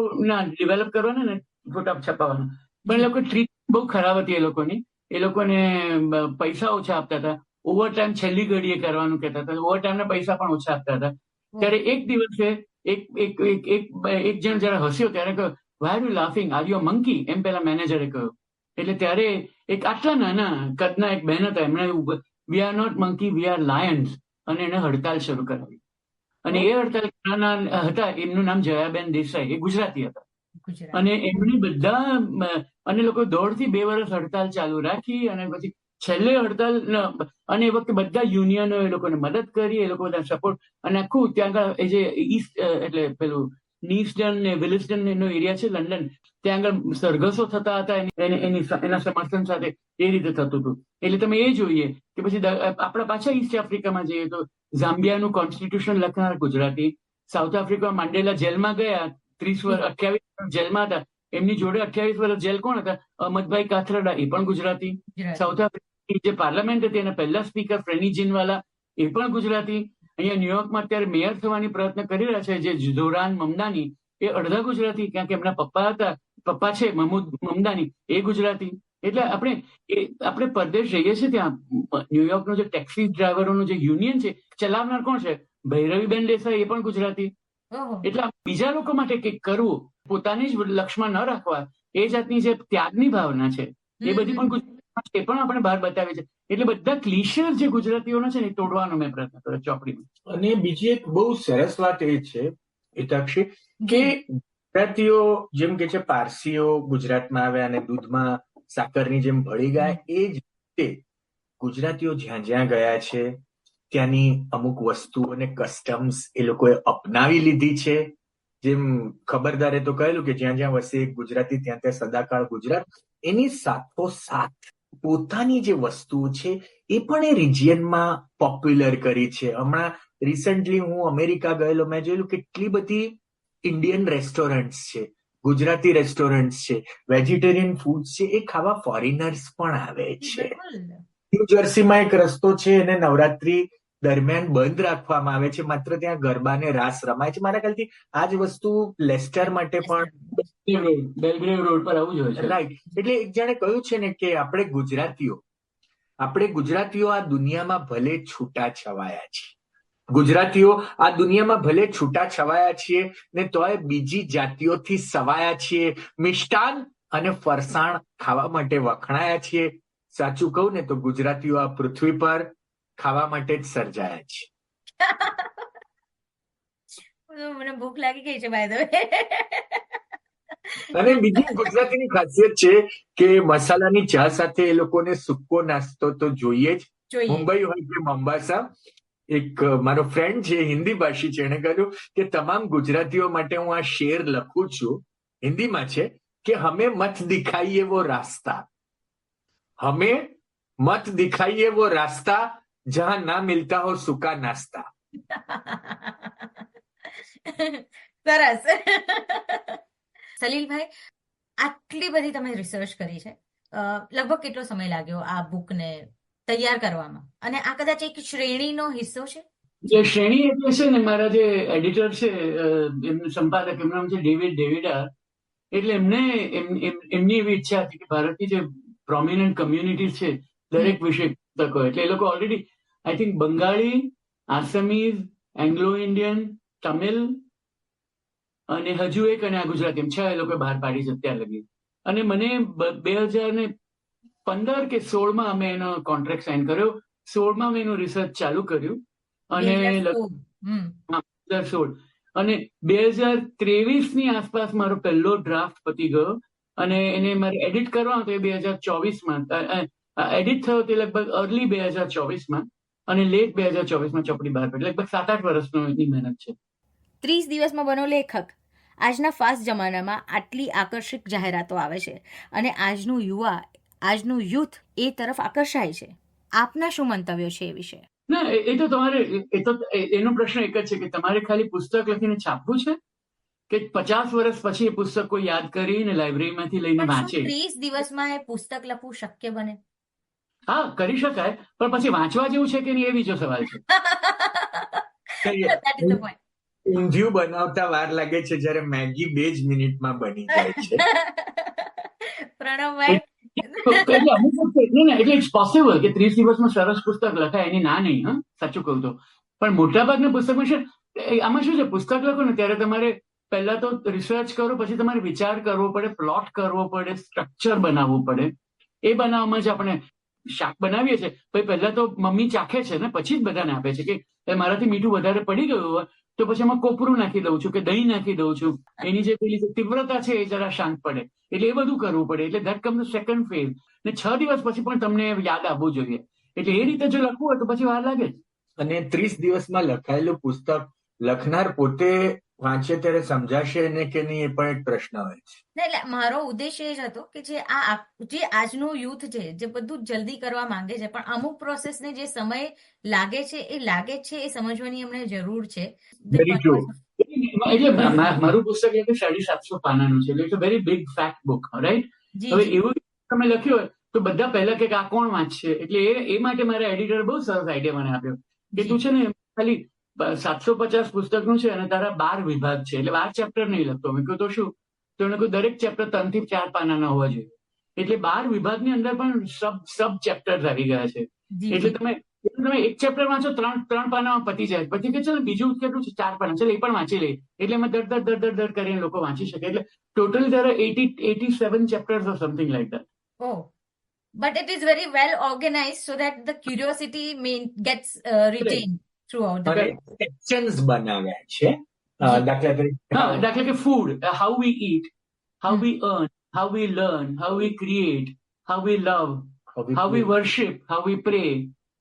ડેવલપ કરવાના ને, ફોટા છપાવવાના, પણ એ લોકો ટ્રીટ બહુ ખરાબ હતી એ લોકોની. એ લોકોને પૈસા ઓછા આપતા હતા, ઓવર ટાઈમ છેલ્લી ઘડીએ કરવાનું કહેતા હતા, ઓવર ટાઈમ ના પૈસા પણ ઓછા આપતા હતા. ત્યારે એક દિવસે એક જણ જયારે હસ્યો ત્યારે why are you laughing, are you a monkey, એમ પેલા મેનેજરે કહ્યું. એટલે ત્યારે એક આટલા નાના કદના એક બહેન હતા, એમણે we are not monkey, we are lions, અને એને હડતાલ શરૂ કરાવી. અને એ હડતાલ કરનારા હતા, એમનું નામ જયાબેન દેસાઈ, એ ગુજરાતી હતા. ગુજરાત. અને એમણે બધા અને લોકો 1.5 થી 2 વર્ષ હડતાલ ચાલુ રાખી, અને પછી છેલ્લે હડતાલ અને એ વખતે બધા યુનિયનો એ લોકોને મદદ કરી, એ લોકો બધા સપોર્ટ, અને આખું ત્યાં આગળ એ જે ઈસ્ટ એટલે પેલું નીસ્ટન ને વિલિસ્ટન એનો એરિયા છે લંડન, ત્યાં આગળ સરઘસો થતા હતા એના સમર્થન સાથે, એ રીતે થતું હતું. એટલે તમે એ જોઈએ કે પછી આપણા પાછા ઈસ્ટ આફ્રિકામાં જઈએ તો ઝામ્બિયાનું કોન્સ્ટિટ્યુશન લખનાર ગુજરાતી, સાઉથ આફ્રિકામાં માંડેલા જેલમાં ગયા, 30 વર્ષ 28 જેલમાં હતા, એમની જોડે 28 વર્ષ જેલ કોણ હતા? અહમદભાઈ કાથરડા, એ પણ ગુજરાતી. સાઉથ આફ્રિકાની જે પાર્લામેન્ટ હતી એના પહેલા સ્પીકર ફ્રેની જીનવાલા, એ પણ ગુજરાતી. અહીંયા ન્યુયોર્કમાં અત્યારે મેયર થવાની પ્રયત્ન કરી રહ્યા છે જે ઝોરાન મમદાની, એ અડધા ગુજરાતી, કારણ કે એમના પપ્પા છે મહમૂદ મમદાની, એ ગુજરાતી. એટલે આપણે પરદેશ જઈએ છીએ ત્યાં ન્યુયોર્કનો જે ટેક્સી ડ્રાઈવરોનું જે યુનિયન છે, ચલાવનાર કોણ છે? ભૈરવીબેન દેસાઈ, એ પણ ગુજરાતી. એટલે બીજા લોકો માટે કંઈક કરવું, પોતાની જ લક્ષ્યમાં ન રાખવા, એ જાતની જે ત્યાગની ભાવના છે એ બધી પણ એ પણ આપણે બહાર બતાવે છે. એટલે બધા ક્લિશેસ જે ગુજરાતીઓના છે ને એ તોડવાનો મેં પ્રયત્ન કર્યો ચોપડીમાં. અને બીજી એક બહુ સરસ વાત એ છે હિતાક્ષી કે ગુજરાતીઓ જેમ કે છે પારસીઓ ગુજરાતમાં આવ્યા અને દૂધમાં સાકરની જેમ ભળી ગયા, એ જ રીતે ગુજરાતીઓ જ્યાં જ્યાં ગયા છે ત્યાંની અમુક વસ્તુઓને કસ્ટમ્સ એ લોકોએ અપનાવી લીધી છે. જેમ ખબરદારે તો કહેલું કે જ્યાં જ્યાં વસે એક ગુજરાતી ત્યાં ત્યાં સદાકાળ ગુજરાત. એની સાથોસાથ પોતાની જે વસ્તુઓ છે એ પણ એ રિજિયનમાં પોપ્યુલર કરી છે. હમણાં રિસન્ટલી હું અમેરિકા ગયેલો, મેં જોયેલું કેટલી બધી ઇન્ડિયન રેસ્ટોરન્ટ્સ છે, ગુજરાતી રેસ્ટોરન્ટ્સ છે, વેજીટેરિયન ફૂડ છે, એ ખાવા ફોરેનર્સ પણ આવે છે. ન્યૂ જર્સીમાં એક રસ્તો છે એને નવરાત્રી દરમિયાન બંધ રાખવામાં આવે છે, માત્ર ત્યાં ગરબાને રાસ રમાય છે. મારા ખ્યાલથી આ જ વસ્તુ લેસ્ટર માટે પણ બેલગ્રેવ રોડ પર આવું જ હોય છે. રાઈટ. એટલે એક જાણે કહ્યું છે ને કે આપણે ગુજરાતીઓ આ દુનિયામાં ભલે છૂટા છવાયા છે, ગુજરાતીઓ આ દુનિયામાં ભલે છૂટા છવાયા છીએ ને તોય બીજી જાતિઓથી સવાયા છીએ, મિષ્ટાન અને ફરસાણ ખાવા માટે વખણાયા છીએ. સાચું કહું ને તો ગુજરાતીઓ આ પૃથ્વી પર ખાવા માટે જ સર્જાયા છે. મને ભૂખ લાગી ગઈ છે બાય ધ વે. અને બીજી ગુજરાતીની ખાસિયત છે કે મસાલાની ચા સાથે એ લોકોને સૂકો નાસ્તો તો જોઈએ જ. મુંબઈ હોય કે મોમ્બાસા, એક મારો ફ્રેન્ડ છે હિન્દી ભાષી છે, એને કહ્યું કે તમામ ગુજરાતીઓ માટે હું આ શેર લખું છું, હિન્દીમાં છે કે હમે મત દિખાઈએ વો રાસ્તા, હમે મત દિખાઈએ વો રાસ્તા જહાં ના મિલતા હો સૂકા નાસ્તા. સરસ. સલીલભાઈ, આટલી બધી તમે રિસર્ચ કરી છે, લગભગ કેટલો સમય લાગ્યો આ બુકને તૈયાર કરવામાં? અને આ કદાચ એક શ્રેણીનો હિસ્સો છે? જે શ્રેણી એટલે છે ને, મારા જે એડિટર છે, એમનું સંપાદક, એમનું નામ છે ડેવિડા. એટલે એમની એવી ઈચ્છા હતી કે ભારતની જે પ્રોમિનન્ટ કમ્યુનિટી છે દરેક વિષય પુસ્તકો, એટલે એ લોકો already I think Bengali, Assamese, Anglo Indian, Tamil અને હજુ એક અને આ ગુજરાતી, એમ 6 એ લોકો બહાર પાડી છે અત્યાર લગી. અને મને 2015 કે 16 અમે એનો કોન્ટ્રાક્ટ સાઇન કર્યો. 16 મેં એનું રિસર્ચ ચાલુ કર્યું અને 2016 અને 2023 આસપાસ મારો પહેલો ડ્રાફ્ટ પતી ગયો. અને એને મારે એડિટ કરવાનો હતો એ 2024 એડિટ થયો તે લગભગ અર્લી 2024 અને લેટ 2024 ચોપડી બહાર પડી. લગભગ 7-8 વર્ષની મહેનત છે. 30 દિવસમાં બનો લેખક. આજના ફાસ્ટ જમાનામાં આટલી આકર્ષક જાહેરાતો આવે છે અને આજનું યુથ એ તરફ આકર્ષાય છે. આપના શું મંતવ્યો છે એ વિશે? ના, એ તો તમારે એનો પ્રશ્ન એક જ છે કે તમારે ખાલી પુસ્તક લખીને છાપવું છે કે 50 વર્ષ પછી એ પુસ્તક કોઈ યાદ કરીને લાઇબ્રેરીમાંથી લઈને વાંચે? 30 દિવસમાં એ પુસ્તક લખવું શક્ય બને? હા, કરી શકાય, પણ પછી વાંચવા જેવું છે કે નહીં એ બીજો સવાલ છે. ઊંધિયું બનાવતા વાર લાગે છે જ્યારે મેગી 2 જ મિનિટમાં બની જાય છે. પ્રણવભાઈ, એટલે ઇટ્સ પોસિબલ કે 30 દિવસમાં સરસ પુસ્તક લખાય, એની ના નહીં, હા, સાચું કહું તો. પણ મોટાભાગના પુસ્તકમાં છે, આમાં શું છે, પુસ્તક લખો ને ત્યારે તમારે પહેલા તો રિસર્ચ કરો, પછી તમારે વિચાર કરવો પડે, પ્લોટ કરવો પડે, સ્ટ્રક્ચર બનાવવું પડે. એ બનાવવામાં જ આપણે શાક બનાવીએ છીએ. પછી પહેલા તો મમ્મી ચાખે છે ને પછી જ બધાને આપે છે કે મારાથી મીઠું વધારે પડી ગયું હોય તો પછી એમાં કોપરું નાખી દઉં છું કે દહીં નાખી દઉં છું, એની જે પેલી જે તીવ્રતા છે એ જરા શાંત પડે. એટલે એ બધું કરવું પડે. એટલે that come the second phase. ને 6 દિવસ પછી પણ તમને યાદ આવવું જોઈએ. એટલે એ રીતે જો લખવું હોય તો પછી વાર લાગે જ. અને 30 દિવસમાં લખાયેલું પુસ્તક લખનાર પોતે વાંચે ત્યારે સમજાશે ને કે નહીં એ પણ એક પ્રશ્ન હોય છે. ના, એટલે મારો ઉદ્દેશ એ જ હતો કે જે જે આજનું યુથ છે જે બધું જલ્દી કરવા માંગે છે પણ અમુક પ્રોસેસને જે સમય લાગે છે એ સમજવાની એમને જરૂર છે. Very true. એટલે મારું પુસ્તક એટલે 750 પાનાનું છે. એટલે very big fact book, right? જી, હવે જી. એવું તમે લખ્યું હોય તો બધા પહેલા કે આ કોણ વાંચશે. એટલે એ માટે મારા એડિટર બહુ સરસ આઈડિયા મને આપ્યો કે તું છે ને ખાલી 750 પુસ્તકનું છે અને તારા 12 વિભાગ છે એટલે 12 ચેપ્ટર નહીં લખતો. મેં કહ્યું તો શું? તો એને કહ્યું દરેક ચેપ્ટર 3 થી 4 પાનાના હોવા જોઈએ. એટલે 12 વિભાગની અંદર પણ સબ ચેપ્ટર આવી ગયા છે. જી, એટલે જી. તમે એક ચેપ્ટર વાંચો 3 પાનામાં પતી જાય. પછી કે ચાલો બીજું કેટલું છે 4 પાના, ચાલો એ પણ વાંચી લે. એટલે એમાં દર કરીને લોકો વાંચી શકે. એટલે totally there are 87 chapters or something like that. Oh, but it is very well organized so that the curiosity gets retained throughout the અને સેક્શન્સ બનાવ્યા છે. દાખલા તરીકે દાખલા કે food, how we eat, how we earn, how we learn, how we create, how we love, how we worship, how we pray,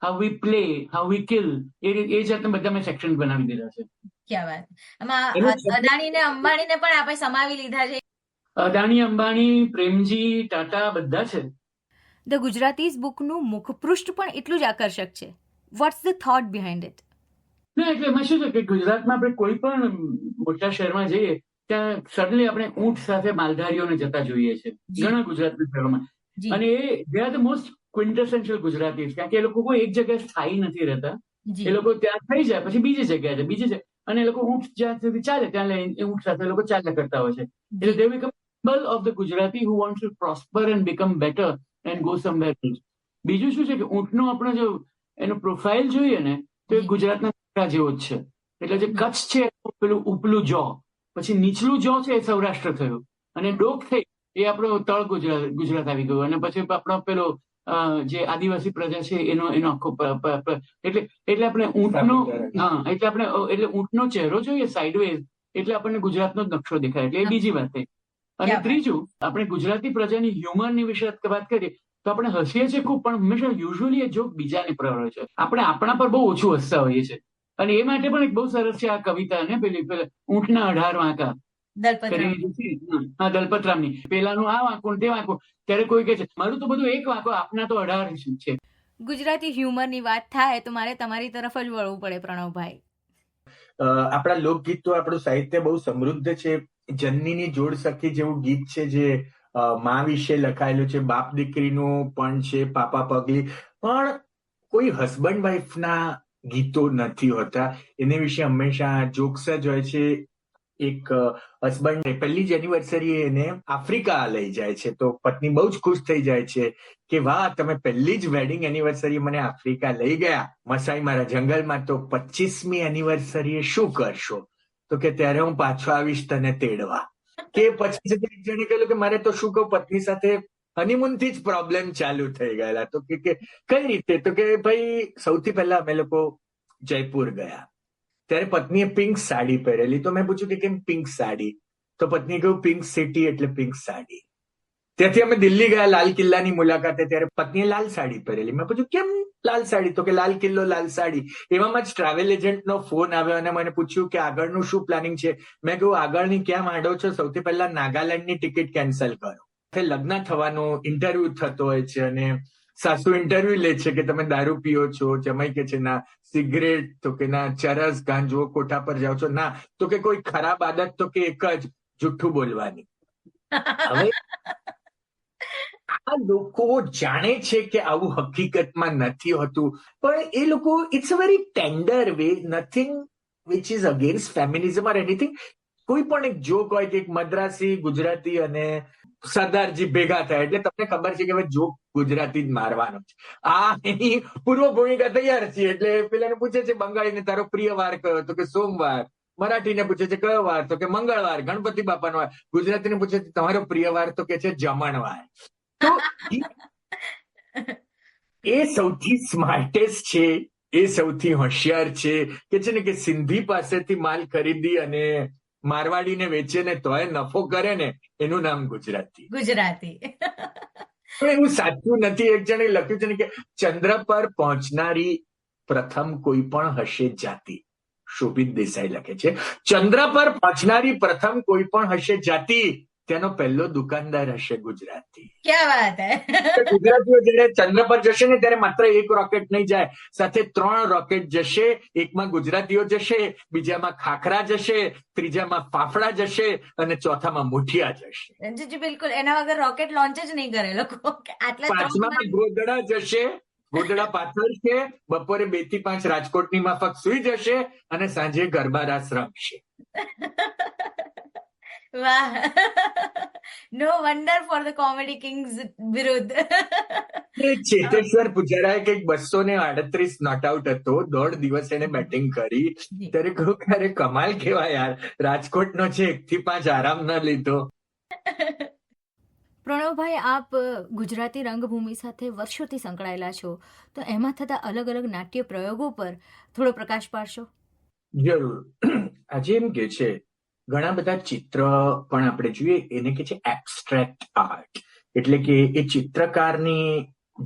how we play, how we kill. એ જાતના બધા મેં સેક્શન બનાવી દીધા છે. ક્યાં વાત. આમાં અદાણી ને અંબાણીને પણ આપણે સમાવી લીધા છે. અદાણી, અંબાણી, પ્રેમજી, ટાટા બધા છે. ધ ગુજરાતીઝ બુકનું મુખપૃષ્ઠ પણ એટલું જ આકર્ષક છે. What's the thought behind it? ના, એટલે એમાં શું છે કે ગુજરાતમાં આપણે કોઈ પણ મોટા શહેરમાં જઈએ ત્યાં સડનલી આપણે ઊંટ સાથે માલધારીઓને જતા જોઈએ છે ઘણા ગુજરાતના શહેરોમાં. અને they are the most quintessential Gujarati, કારણ કે એ લોકો કોઈ એક જગ્યાએ સ્થાયી નથી રહેતા. એ લોકો ત્યાં થઈ જાય પછી બીજી જગ્યાએ બીજી છે અને એ લોકો ઊંટ જ્યાં સુધી ચાલે ત્યાં લઈને ઊંટ સાથે એ લોકો ચાલ્યા કરતા હોય છે. એટલે દે become symbol of the Gujarati who wants to prosper and become better and go somewhere else. બીજું શું છે કે ઊંટનો આપણે જો એનો પ્રોફાઇલ જોઈએ ને તો એ ગુજરાતના જેવો જ છે. એટલે જે કચ્છ છે પેલું ઉપલું જો, પછી નીચલું જો છે એ સૌરાષ્ટ્ર થયું અને ડોક થઈ એ આપણો તળ ગુજરાત આવી ગયું અને પછી આપણો પેલો જે આદિવાસી પ્રજા છે એનો આખો એટલે આપણે ઊંટનો એટલે ઊંટનો ચહેરો જોઈએ સાઇડવેઝ એટલે આપણને ગુજરાતનો જ નકશો દેખાય. એટલે એ બીજી વાત થઈ. અને ત્રીજું, આપણે ગુજરાતી પ્રજાની હ્યુમરની વિશે વાત કરીએ તો આપણે હસીએ છીએ ખૂબ પણ હંમેશા યુઝ્યુઅલી એ જોક બીજાને પ્રવરે છે. આપણે આપણા પર બહુ ઓછું હસતા હોઈએ છીએ. અને એ માટે પણ એક બહુ સરસ છે આ કવિતા ને પેલી ઊંટના 18 વાંકા દલપતરામની. પેલાનું આ વાંકો તે વાંકો, ત્યારે કોઈ કહે છે મારું તો બધું એક વાંકો, આપના તો 18 છે. ગુજરાતી હ્યુમરની વાત થાય તો મારે તમારી તરફ જ વળવું પડે પ્રણવભાઈ. આપણા લોકગીત તો આપણું સાહિત્ય બહુ સમૃદ્ધ છે. જનનીની જોડ સખી જેવું ગીત છે જે મા વિશે લખાયેલું છે, બાપ દીકરીનું પણ છે, પાપા પગલી, પણ કોઈ હસબન્ડ વાઈફના ગીતો નથી હોતા. એને વિશે હંમેશા જોક્સ જ હોય છે. એક હસબન્ડ પહેલી જ એનિવર્સરી એને આફ્રિકા લઈ જાય છે તો પત્ની બહુ જ ખુશ થઈ જાય છે કે વાહ, તમે પહેલી જ વેડિંગ એનિવર્સરી મને આફ્રિકા લઈ ગયા મસાઈ મારા જંગલમાં, તો 25મી એનિવર્સરીએ શું કરશો? તો કે ત્યારે હું પાછો આવીશ તને તેડવા. કે પછી એક જણે કહ્યું કે મારે તો શું કહું, પત્ની સાથે હનીમૂન થી જ પ્રોબ્લેમ ચાલુ થઈ ગયેલા. તો કે કઈ રીતે? તો કે ભાઈ સૌથી પહેલા અમે લોકો જયપુર ગયા ત્યારે પત્નીએ પિંક સાડી પહેરેલી. તો મેં પૂછ્યું કે કેમ પિંક સાડી? તો પત્નીએ કહ્યું પિંક સિટી એટલે પિંક સાડી. ત્યાંથી અમે દિલ્હી ગયા લાલ કિલ્લાની મુલાકાતે, ત્યારે પત્નીએ લાલ સાડી પહેરેલી. મેં પૂછ્યું કેમ લાલ સાડી? તો કે લાલ કિલ્લો લાલ સાડી. એવામાં જ ટ્રાવેલ એજન્ટનો ફોન આવ્યો અને મને પૂછ્યું કે આગળનું શું પ્લાનિંગ છે. મેં કહ્યું આગળની ક્યાં માંડો છો, સૌથી પહેલા નાગાલેન્ડની ટિકિટ કેન્સલ કરો. લગ્ન થવાનું ઇન્ટરવ્યુ થતો હોય છે અને સાસુ ઇન્ટરવ્યુ લે છે કે તમે દારૂ પીઓ છો? જમાઈ કે છે ના. સિગરેટ? તો કે ના. ચરસ ગાંજો કોઠા પર જાઓ છો? ના. તો કે કોઈ ખરાબ આદત? તો કે એક જ, જુઠ્ઠું બોલવાની. હવે આ લોકો જાણે છે કે આવું હકીકતમાં નથી હોતું, પણ એ લોકો it's a very tender way, nothing which is against feminism or anything. કોઈ પણ એક જોક હોય કે એક મદ્રાસી ગુજરાતી અને સરદારજી ભેગા થાય એટલે તમને ખબર છે કે હવે જોક ગુજરાતી જ મારવાનો છે. આ એની પૂર્વ ભૂમિકા તૈયાર છે. એટલે પેલાને પૂછે છે બંગાળીને તારો પ્રિય વાર કયો? તો કે સોમવાર. મરાઠીને પૂછે છે કયો વાર, તો કે મંગળવાર, ગણપતિ બાપાનો વાર. ગુજરાતીને પૂછે છે તમારો પ્રિય વાર, તો કે છે જમણવાર. તો એ સૌથી સ્માર્ટેસ્ટ છે, એ સૌથી હોશિયાર છે કે છે ને કે સિંધી પાસેથી માલ ખરીદી અને મારવાડીને વેચે ને તોય નફો કરે ને, એનું નામ ગુજરાતી. ગુજરાતી. પણ એવું સાચું નથી. એક જણે લખ્યું છે ને કે ચંદ્ર પર પહોંચનારી પ્રથમ કોઈ પણ હશે જાતિ. શોભિત દેસાઈ લખે છે, ચંદ્ર પર પહોંચનારી પ્રથમ કોઈ પણ હશે જાતિ, તેનો પહેલો દુકાનદાર હશે ગુજરાતી. ક્યાં વાત હે. ગુજરાતીઓ જયારે ચંદ્ર પર જશે ને ત્યારે માત્ર એક રોકેટ નહીં જાય, સાથે 3 રોકેટ જશે. એકમાં ગુજરાતીઓ જશે, બીજામાં ખાખરા જશે, ત્રીજામાં ફાફડા જશે અને ચોથામાં મુઠિયા જશે. જી બિલકુલ, એના વગર રોકેટ લોન્ચ જ નહીં કરે લોકો. આટલા પાંચમામાં ગોદડા જશે. ગોદડા પાથર છે, બપોરે 2 થી 5 રાજકોટની માફક સુઈ જશે અને સાંજે ગરબા રાસ રમશે. વાહ, no wonder for the comedy kings વિરુદ્ધ. ચેતેશ્વર પુજારાએ કંઈક 238 નોટ આઉટ હતો, 1.5 દિવસ એને બેટિંગ કરી. ત્યારે કહું કે અરે કમાલ કેવાય યાર, રાજકોટનો છે 1 થી 5 આરામ ન લીધો. પ્રણવભાઈ, આપ ગુજરાતી રંગભૂમિ સાથે વર્ષોથી સંકળાયેલા છો, તો એમાં થતા અલગ અલગ નાટ્ય પ્રયોગો પર થોડો પ્રકાશ પાડશો? જરૂર. આજે એમ કે છે ઘણા બધા ચિત્ર પણ આપણે જોઈએ, એને કે છે એબ્સ્ટ્રેક્ટ આર્ટ, એટલે કે એ ચિત્રકારની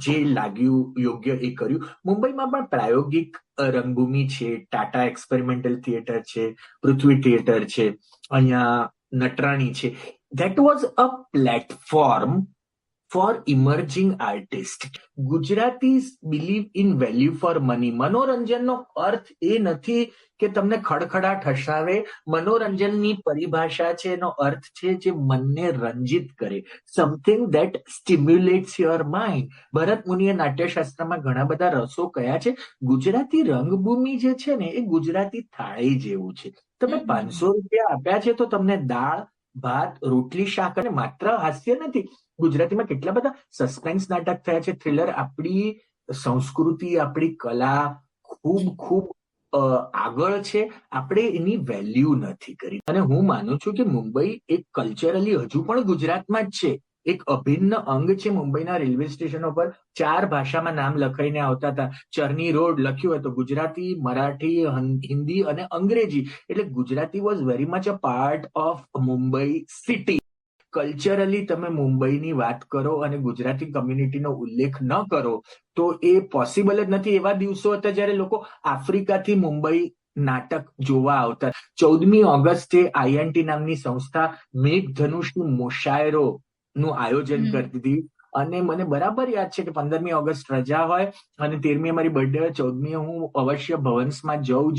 જે લાગ્યું યોગ્ય એ કર્યું. મુંબઈમાં પણ પ્રાયોગિક રંગભૂમિ છે, ટાટા એક્સપેરિમેન્ટલ થિયેટર છે, પૃથ્વી થિયેટર છે, અહીંયા નટરાણી છે. That was a platform for emerging artists. Gujaratis believe in value for money. મનોરંજનનો અર્થ એ નથી કે તમને ખડખડાટ હસાવે. મનોરંજનની પરિભાષા છે, એનો અર્થ છે જે મનને રંજિત કરે, સમથિંગ ધેટ સ્ટિમ્યુલેટ્સ યોર માઇન્ડ. ભરત મુનિએ નાટ્યશાસ્ત્રમાં ઘણા બધા રસો કયા છે. ગુજરાતી રંગભૂમિ જે છે ને એ ગુજરાતી થાળી જેવું છે. તમે 500 રૂપિયા આપ્યા છે તો તમને દાળ, ભાત, રોટલી, શાક અને માત્ર હાસ્ય નથી. ગુજરાતીમાં કેટલા બધા સસ્પેન્સ નાટક થયા છે, થ્રિલર. આપણી સંસ્કૃતિ, આપણી કલા ખૂબ ખૂબ આગળ છે. આપણે એની વેલ્યુ નથી કરી. અને હું માનું છું કે મુંબઈ એક કલ્ચરલી હજુ પણ ગુજરાતમાં જ છે, એક અભિન્ન અંગ છે. મુંબઈના રેલવે સ્ટેશનો પર 4 ભાષામાં નામ લખાઈને આવતા હતા. ચર્ની રોડ લખ્યું હતું ગુજરાતી, મરાઠી, હિન્દી અને અંગ્રેજી. એટલે Gujarati was very much a part of Mumbai city. Culturally તમે મુંબઈની વાત કરો અને ગુજરાતી કમ્યુનિટીનો ઉલ્લેખ ન કરો તો એ પોસિબલ જ નથી. એવા દિવસો હતા જ્યારે લોકો આફ્રિકાથી મુંબઈ નાટક જોવા આવતા. 14મી ઓગસ્ટે INT નામની સંસ્થા મેઘધનુષનું મુશાયરો નું આયોજન કરતી હતી. અને મને બરાબર યાદ છે કે 15મી ઓગસ્ટ રજા હોય અને 13મી અમારી બર્થડે હોય, 14મીએ હું અવશ્ય ભવન્સમાં જઉં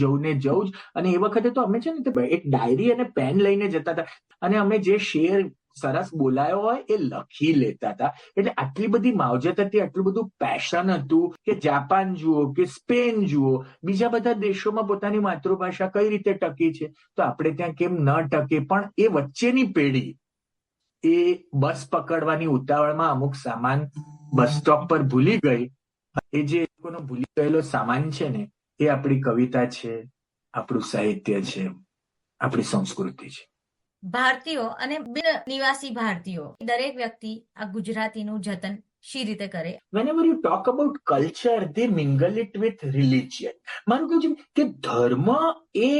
જ. અને એ વખતે તો અમે છે ને એક ડાયરી અને પેન લઈને જતા હતા અને અમે જે શેર સરસ બોલાયો હોય એ લખી લેતા હતા. એટલે આટલી બધી માવજત હતી, આટલું બધું પેશન હતું કે જાપાન જુઓ કે સ્પેન જુઓ, બીજા બધા દેશોમાં પોતાની માતૃભાષા કઈ રીતે ટકી છે તો આપણે ત્યાં કેમ ન ટકે. પણ એ વચ્ચેની પેઢી એ બસ પકડવાની ઉતાવળમાં અમુક સામાન બસ સ્ટોપ પર ભૂલી ગઈ. એ જે લોકોનો ભૂલી ગયેલો સામાન છે ને એ આપણી કવિતા છે, આપણું સાહિત્ય છે, આપણી સંસ્કૃતિ છે. ભારતીયો અને બિન નિવાસી ભારતીયો દરેક વ્યક્તિ આ ગુજરાતીનું જતન શી રીતે કરે? Whenever you talk about culture, they mingle it with religion. મારું કહ્યું છે કે ધર્મ એ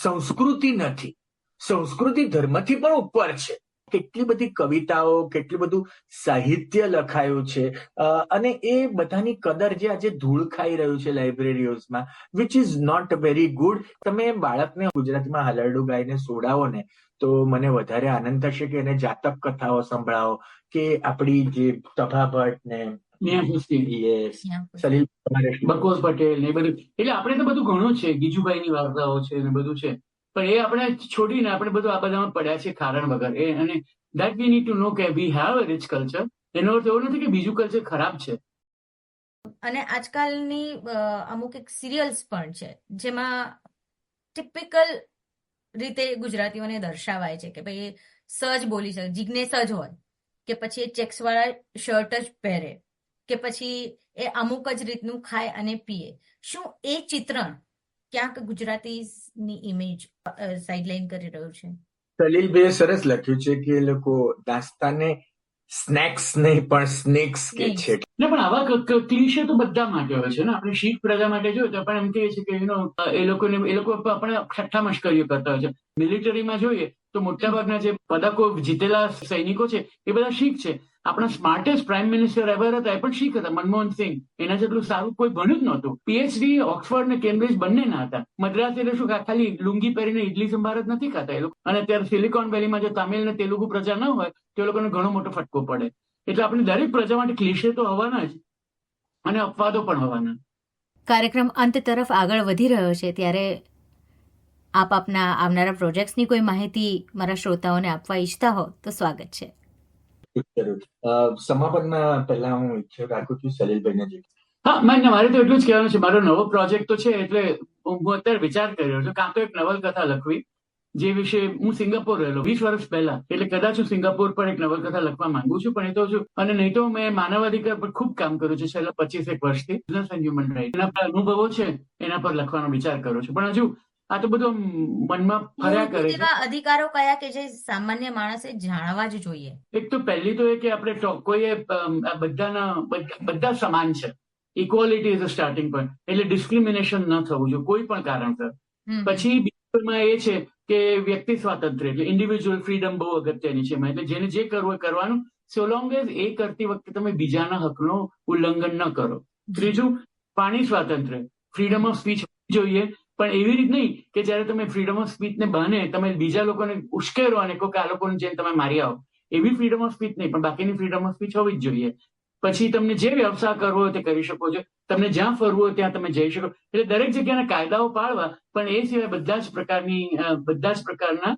સંસ્કૃતિ નથી, સંસ્કૃતિ ધર્મથી પણ ઉપર છે. કેટલી બધી કવિતાઓ, કેટલું બધું સાહિત્ય લખાયું છે અને એ બધાની કદર જે આજે ધૂળ ખાઈ રહ્યું છે લાઇબ્રેરીઓમાં, which is not very good. તમે બાળકને ગુજરાતીમાં હલરડું ગાઈને સોડાવો ને તો મને વધારે આનંદ થશે કે એને જાતક કથાઓ સંભળાવો કે આપણી જે સભા ભટ્ટ ને સલીલ બકોસ પટેલ ને બધું. એટલે આપણે તો બધું ઘણું છે, ગીજુભાઈની વાર્તાઓ છે ને બધું છે, પણ એ આપણે છોડીને આપણે બધું આ બધામાં પડ્યા છે કારણ વગર. અને દેટ વી નીડ ટુ નો કે we have a rich culture. એનો અર્થ એવો નથી કે બીજું કલ્ચર ખરાબ છે. અને આજકાલની અમુક એક સિરિયલ્સ પણ છે જેમાં ટિપિકલ રીતે ગુજરાતીઓને દર્શાવાય છે કે ભાઈ સજ બોલી શકે, જિજ્ઞેસ જ હોય કે પછી એ ચેક્સ વાળા શર્ટ જ પહેરે કે પછી એ અમુક જ રીતનું ખાય અને પીએ. શું એ ચિત્રણ ક્યાંક ગુજરાતીની ઇમેજ સાઇડલાઇન કરી રહ્યું છે. સલીલભાઈએ સરસ લખ્યું છે કે એ લોકો નાસ્તાને સ્નેક્સ નહીં પણ સ્નેક્સ કે છે. ને પણ આવા ક્લીશે તો બધા માટે હોય છે ને. આપણે શીખ પ્રજા માટે જોઈએ તો આપણે એમ કહીએ છીએ કે એ લોકો આપણે ઠઠ્ઠા મશ્કરીઓ કરતા હોય છે. મિલિટરીમાં જોઈએ તો મોટાભાગના જે પદકો જીતેલા સૈનિકો છે એ બધા શીખ છે. આપણા સ્માર્ટેસ્ટ પ્રાઇમ મિનિસ્ટર એવર હતા એ પણ શીખ હતા, મનમોહન સિંહ. એના જેટલું સારું કોઈ ભણ્યું જ નહોતું. પીએચડી ઓક્સફર્ડ ને કેમ્બ્રિજ બંને ના હતા. મદ્રાસ એટલે શું, ખાલી લુંગી પહેરીને ઇડલી સંભાર જ નથી ખાતા એ લોકો. અને અત્યારે સિલિકોન વેલીમાં જો તમિલ ને તેલુગુ પ્રજા ન હોય તો એ લોકોને ઘણો મોટો ફટકો પડે. એટલે આપણે દરેક પ્રજા માટે ક્લીશે તો હોવાના જ અને અપવાદો પણ હોવાના. કાર્યક્રમ અંત તરફ આગળ વધી રહ્યો છે ત્યારે આપ આપના આવનારા પ્રોજેક્ટ્સની કોઈ માહિતી મારા શ્રોતાઓને આપવા ઈચ્છતા હો તો સ્વાગત છે. સમાપનમાં પહેલા હું ઈચ્છા રાખું છું સલીલભાઈને જે હા, મારે તો એટલું જ કહેવાનું છે. મારો નવો પ્રોજેક્ટ તો છે એટલે હું અત્યારે વિચાર કરી રહ્યો છું કાં તો એક નવલકથા લખવી જે વિશે હું સિંગાપોર રહેલો 20 વર્ષ પહેલા, એટલે કદાચ હું સિંગાપોર પર એક નવલકથા લખવા માંગુ છું. પણ એ તો છું અને નહીં તો મેં માનવાધિકાર પર ખૂબ કામ કર્યું છે છેલ્લા 25 વર્ષથી. બિઝનેસ એન્ડ હ્યુમન રાઇટ એના પર અનુભવો છે, એના પર લખવાનો વિચાર કરું છું. પણ હજુ આ તો બધું મનમાં ફર્યા કરે છે. એવા અધિકારો કયા કે જે સામાન્ય માણસે જાણવા જ જોઈએ? એક તો પહેલી તો એ કે આપણે કોઈએ બધા સમાન છે. Equality is a starting point. એટલે ડિસ્ક્રિમિનેશન ન થવું જોઈએ કોઈ પણ કારણસર. પછી બીજું એ છે કે વ્યક્તિ સ્વાતંત્ર્ય એટલે ઇન્ડિવિજ્યુઅલ ફ્રીડમ બહુ અગત્યની છે. એટલે જેને જે કરવું એ કરવાનું, સો લોંગ એઝ એ કરતી વખતે તમે બીજાના હકનું ઉલ્લંઘન ન કરો. ત્રીજું, પાણી સ્વાતંત્ર્ય, ફ્રીડમ ઓફ સ્પીચ જોઈએ, પણ એવી રીત નહીં કે જયારે તમે ફ્રીડમ ઓફ સ્પીચને બહાને તમે બીજા લોકોને ઉશ્કેરો અને કહો કે આ લોકોને જઈને તમે મારી આવો. એવી ફ્રીડમ ઓફ સ્પીચ નહીં, પણ બાકીની ફ્રીડમ ઓફ સ્પીચ હોવી જ જોઈએ. પછી તમને જે વ્યવસાય કરવો હોય તે કરી શકો છો. તમને જ્યાં ફરવું હોય ત્યાં તમે જઈ શકો. એટલે દરેક જગ્યાના કાયદાઓ પાળવા, પણ એ સિવાય બધા જ પ્રકારના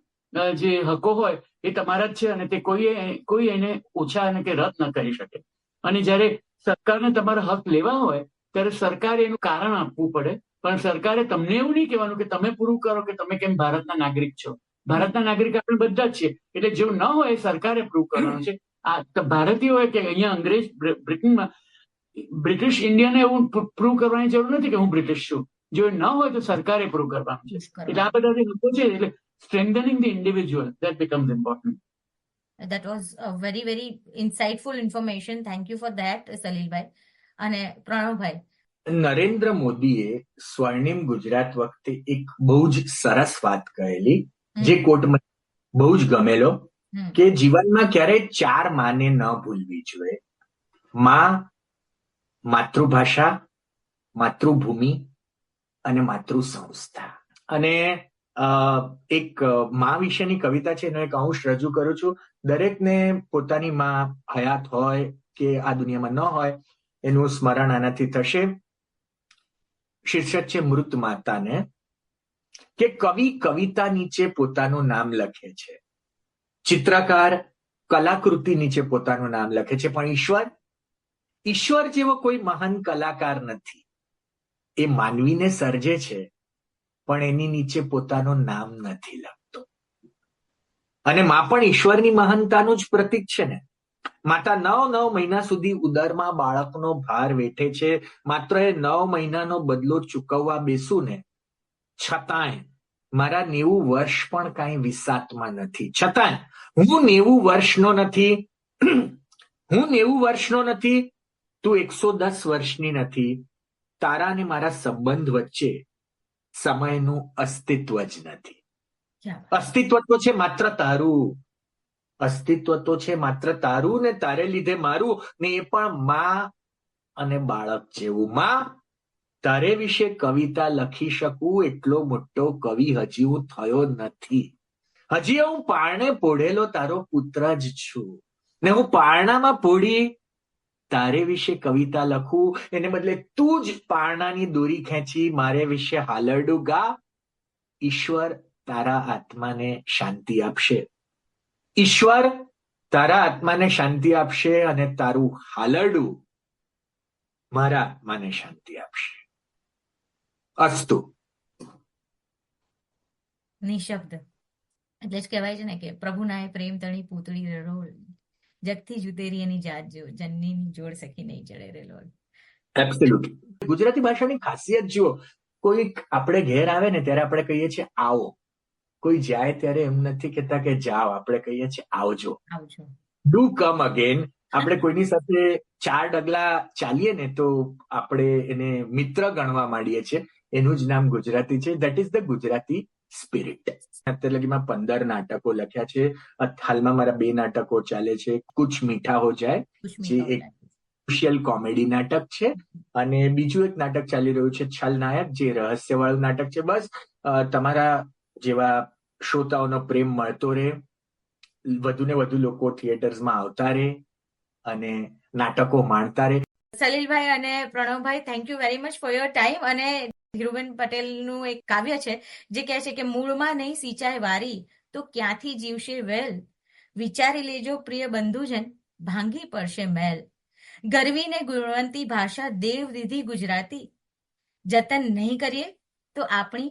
જે હકો હોય એ તમારા જ છે અને તે કોઈ એને ઓછા અને કે રદ ન કરી શકે. અને જયારે સરકારને તમારા હક લેવા હોય ત્યારે સરકારે એનું કારણ આપવું પડે. પણ સરકારે તમને એવું નહીં કહેવાનું કે તમે પૂરું કરો કે તમે કેમ ભારતના નાગરિક છો. ભારતના નાગરિક આપણે બધા જ છીએ. એટલે જેવું ન હોય એ સરકારે પ્રૂવ કરવાનું છે. આ ભારતીય હોય કે અહીંયા અંગ્રેજ બ્રિટનમાં બ્રિટિશ ઇન્ડિયાને એવું પ્રૂવ કરવાની જરૂર નથી કે હું બ્રિટિશ છું. જો ન હોય તો સરકારે પ્રૂવ કરવાનું છે. એટલે આ બધા જે લોકો છે એટલે strengthening the individual that becomes important. That was a very, very insightful information. Thank you for that, સલીલભાઈ. અને પ્રણવભાઈ, નરેન્દ્ર મોદીએ સ્વર્ણિમ ગુજરાત વખતે એક બહુ જ સરસ વાત કહેલી, જે કોટ મને બહુ જ ગમેલો, કે જીવનમાં ક્યારેય 4 માને ન ભૂલવી જોઈએ. માં, માતૃભાષા, માતૃભૂમિ અને માતૃ સંસ્થા. અને એક માં વિશેની કવિતા છે, એનો એક અંશ રજૂ કરું છું. દરેકને પોતાની માં હયાત હોય કે આ દુનિયામાં ન હોય એનું સ્મરણ આનાથી થશે. શીર્ષક છે મૃત માતાને. કે કવિ કવિતા નીચે પોતાનું નામ લખે છે, ચિત્રકાર કલાકૃતિ નીચે પોતાનું નામ લખે છે, પણ ઈશ્વર જેવો કોઈ મહાન કલાકાર નથી. એ માનવીને સર્જે છે પણ એની નીચે પોતાનું નામ નથી લખતો. અને માં પણ ઈશ્વરની મહાનતાનું જ પ્રતીક છે ને. માતા 9 મહિના સુધી ઉદરમાં બાળકનો ભાર વેઠે છે. માત્ર એ 9 મહિનાનો બદલો ચૂકવવા બેસું ને, છતાંય મારા 90 વર્ષ પણ કાંઈ વિસાતમાં નથી. છતાંય હું 90 વર્ષનો નથી, તું 110 વર્ષની નથી. તારા અને મારા સંબંધ વચ્ચે સમયનું અસ્તિત્વ જ નથી. અસ્તિત્વ તો છે માત્ર તારું. અસ્તિત્વ તો છે માત્ર તારું ને તારે લીધે મારું, ને એ પણ માં અને બાળક જેવું. માં, તારે વિશે કવિતા લખી શકું એટલો મોટો કવિ હજી હું થયો નથી. હજી હું પારણે પોઢેલો તારો પુત્ર જ છું. ને હું પારણામાં પોઢી તારે વિશે કવિતા લખું એને બદલે તું જ પારણાની દોરી ખેંચી મારે વિશે હાલરડું ગા. ઈશ્વર તારા આત્માને શાંતિ આપશે. ઈશ્વર તારા આત્માને શાંતિ આપશે અને તારું હાલરડું મારા આત્માને શાંતિ આપશે. અસ્તુ. નિશબ્દ એટલે જ કહેવાય છે ને કે પ્રભુનાએ પ્રેમ તણી પૂતળી રડોળ, જગથી જુતેરી એની જાત જો, જનનીની જોડ સખી નહીં ચડે રે લોલ. એબ્સોલ્યુટ. ગુજરાતી ભાષાની ખાસિયત જુઓ, કોઈક આપણે ઘેર આવે ને ત્યારે આપણે કહીએ છીએ આવો, કોઈ જાય ત્યારે એમ નથી કહેતા કે જાઓ, આપણે કહીએ છીએ આવજો, આવજો. Do come again. આપણે કોઈની સાથે 4 ડગલા ચાલીએ ને તો આપણે એને મિત્ર ગણવા માંડીએ છીએ. એનું જ નામ ગુજરાતી છે. That is the Gujarati spirit. અત્યાર લગીમાં 15 નાટકો લખ્યા છે. હાલમાં મારા 2 નાટકો ચાલે છે. કુછ મીઠા હો જાય, જે એક સોશિયલ કોમેડી નાટક છે, અને બીજું એક નાટક ચાલી રહ્યું છે છલનાયક, જે રહસ્યવાળું નાટક છે. બસ તમારા જેવા શ્રોતાઓનો પ્રેમ મળતો રહે, વધુ ને વધુ લોકો થિયેટર્સમાં આવતા રહે અને નાટકો માણતા રહે. સલીલભાઈ અને પ્રણવભાઈ, thank you very much for your time. અને ધીરુબેન પટેલનું એક કાવ્ય છે જે કહે છે કે મૂળમાં નહીં સિંચાય વારી તો ક્યાંથી જીવશે વેલ, વિચારી લેજો પ્રિય બંધુજન ભાંગી પડશે મેલ. ગરવી ને ગુણવંતી ભાષા દેવ દીધી ગુજરાતી, જતન નહીં કરીએ તો આપણી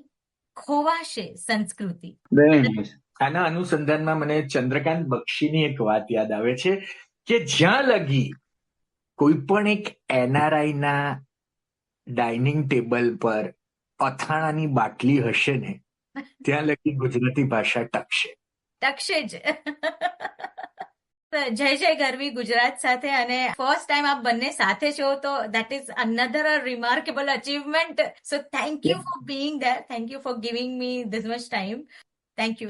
ખોવાશે સંસ્કૃતિ. આના અનુસંધાનમાં મને ચંદ્રકાંત બક્ષીની એક વાત યાદ આવે છે કે જ્યાં લગી કોઈ પણ એક NRI ના ડાઇનિંગ ટેબલ પર અથાણાની બાટલી હશે ને, ત્યાં લગી ગુજરાતી ભાષા ટકશે જ. જય જય ગરવી ગુજરાત સાથે. અને ફર્સ્ટ ટાઈમ આપ બંને સાથે છો તો that is another remarkable achievement. So thank you for being there. Thank you for giving me this much time. Thank you.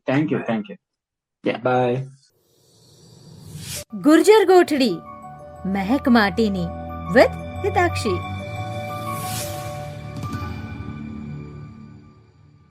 Thank you. Bye. Gurjar ગોઠડી, મહેક માટીની વિથ હિતાક્ષી.